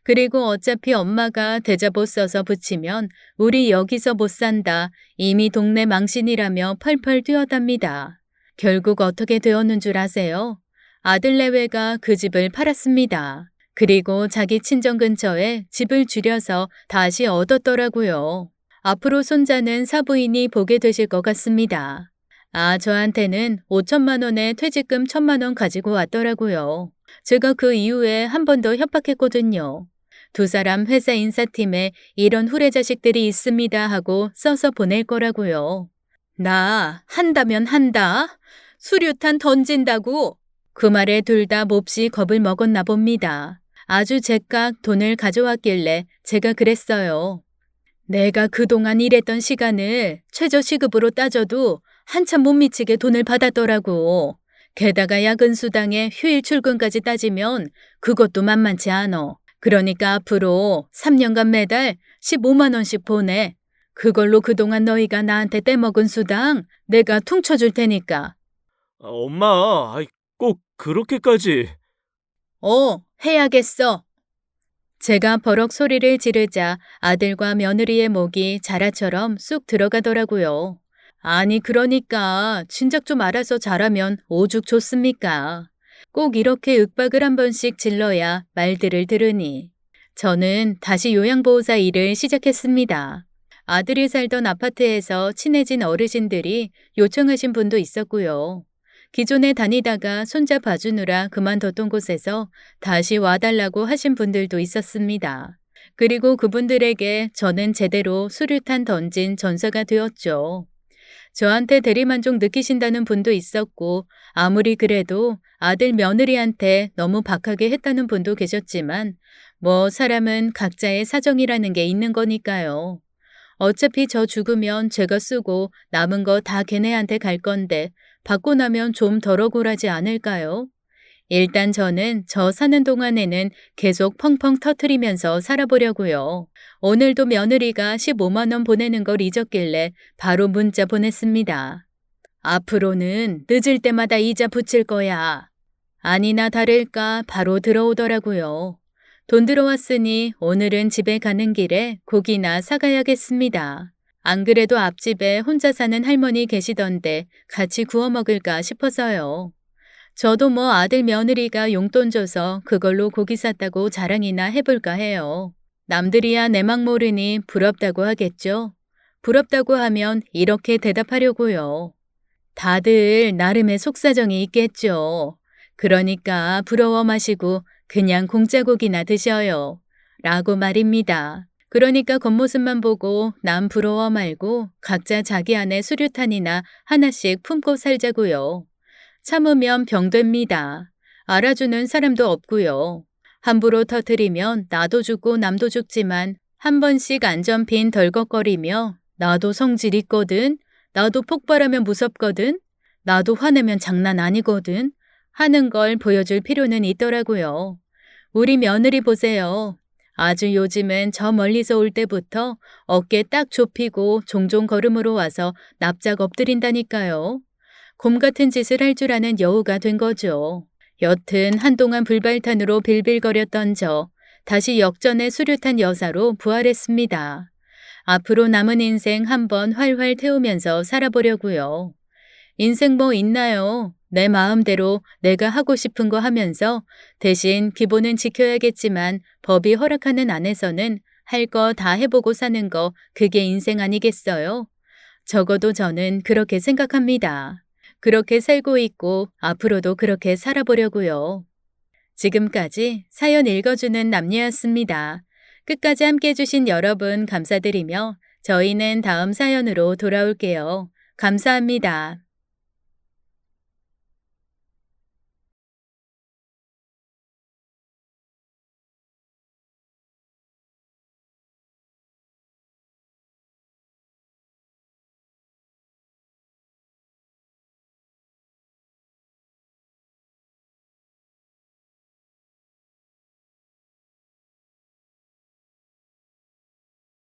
그리고 어차피 엄마가 대자보 써서 붙이면 우리 여기서 못 산다. 이미 동네 망신이라며 펄펄 뛰어답니다. 결국 어떻게 되었는 줄 아세요? 아들 내외가 그 집을 팔았습니다. 그리고 자기 친정 근처에 집을 줄여서 다시 얻었더라고요. 앞으로 손자는 사부인이 보게 되실 것 같습니다. 아, 저한테는 5천만 원의 퇴직금 1천만 원 가지고 왔더라고요. 제가 그 이후에 한 번 더 협박했거든요. 두 사람 회사 인사팀에 이런 후레 자식들이 있습니다 하고 써서 보낼 거라고요. 나 한다면 한다. 수류탄 던진다고. 그 말에 둘 다 몹시 겁을 먹었나 봅니다. 아주 제깍 돈을 가져왔길래 제가 그랬어요. 내가 그동안 일했던 시간을 최저시급으로 따져도 한참 못 미치게 돈을 받았더라고. 게다가 야근 수당에 휴일 출근까지 따지면 그것도 만만치 않어. 그러니까 앞으로 3년간 매달 15만 원씩 보내. 그걸로 그동안 너희가 나한테 떼먹은 수당 내가 퉁쳐줄 테니까. 엄마, 꼭 그렇게까지. 해야겠어. 제가 버럭 소리를 지르자 아들과 며느리의 목이 자라처럼 쑥 들어가더라고요. 아니 그러니까 진작 좀 알아서 잘하면 오죽 좋습니까? 꼭 이렇게 윽박을 한 번씩 질러야 말들을 들으니. 저는 다시 요양보호사 일을 시작했습니다. 아들이 살던 아파트에서 친해진 어르신들이 요청하신 분도 있었고요. 기존에 다니다가 손자 봐주느라 그만뒀던 곳에서 다시 와달라고 하신 분들도 있었습니다. 그리고 그분들에게 저는 제대로 수류탄 던진 전사가 되었죠. 저한테 대리만족 느끼신다는 분도 있었고 아무리 그래도 아들 며느리한테 너무 박하게 했다는 분도 계셨지만 뭐 사람은 각자의 사정이라는 게 있는 거니까요. 어차피 저 죽으면 제가 쓰고 남은 거 다 걔네한테 갈 건데 받고 나면 좀 덜 억울하지 않을까요? 일단 저는 저 사는 동안에는 계속 펑펑 터트리면서 살아보려고요. 오늘도 며느리가 15만 원 보내는 걸 잊었길래 바로 문자 보냈습니다. 앞으로는 늦을 때마다 이자 붙일 거야. 아니나 다를까 바로 들어오더라고요. 돈 들어왔으니 오늘은 집에 가는 길에 고기나 사가야겠습니다. 안 그래도 앞집에 혼자 사는 할머니 계시던데 같이 구워 먹을까 싶어서요. 저도 뭐 아들 며느리가 용돈 줘서 그걸로 고기 샀다고 자랑이나 해볼까 해요. 남들이야 내막 모르니 부럽다고 하겠죠. 부럽다고 하면 이렇게 대답하려고요. 다들 나름의 속사정이 있겠죠. 그러니까 부러워 마시고 그냥 공짜 고기나 드셔요. 라고 말입니다. 그러니까 겉모습만 보고 남 부러워 말고 각자 자기 안에 수류탄이나 하나씩 품고 살자고요. 참으면 병됩니다. 알아주는 사람도 없고요. 함부로 터뜨리면 나도 죽고 남도 죽지만 한 번씩 안전핀 덜컥거리며 나도 성질 있거든. 나도 폭발하면 무섭거든. 나도 화내면 장난 아니거든. 하는 걸 보여줄 필요는 있더라고요. 우리 며느리 보세요. 아주 요즘은 저 멀리서 올 때부터 어깨 딱 좁히고 종종 걸음으로 와서 납작 엎드린다니까요. 곰 같은 짓을 할 줄 아는 여우가 된 거죠. 여튼 한동안 불발탄으로 빌빌거렸던 저 다시 역전의 수류탄 여사로 부활했습니다. 앞으로 남은 인생 한번 활활 태우면서 살아보려고요. 인생 뭐 있나요? 내 마음대로 내가 하고 싶은 거 하면서 대신 기본은 지켜야겠지만 법이 허락하는 안에서는 할 거 다 해보고 사는 거 그게 인생 아니겠어요? 적어도 저는 그렇게 생각합니다. 그렇게 살고 있고 앞으로도 그렇게 살아보려고요. 지금까지 사연 읽어주는 남녀였습니다. 끝까지 함께 해주신 여러분 감사드리며 저희는 다음 사연으로 돌아올게요. 감사합니다.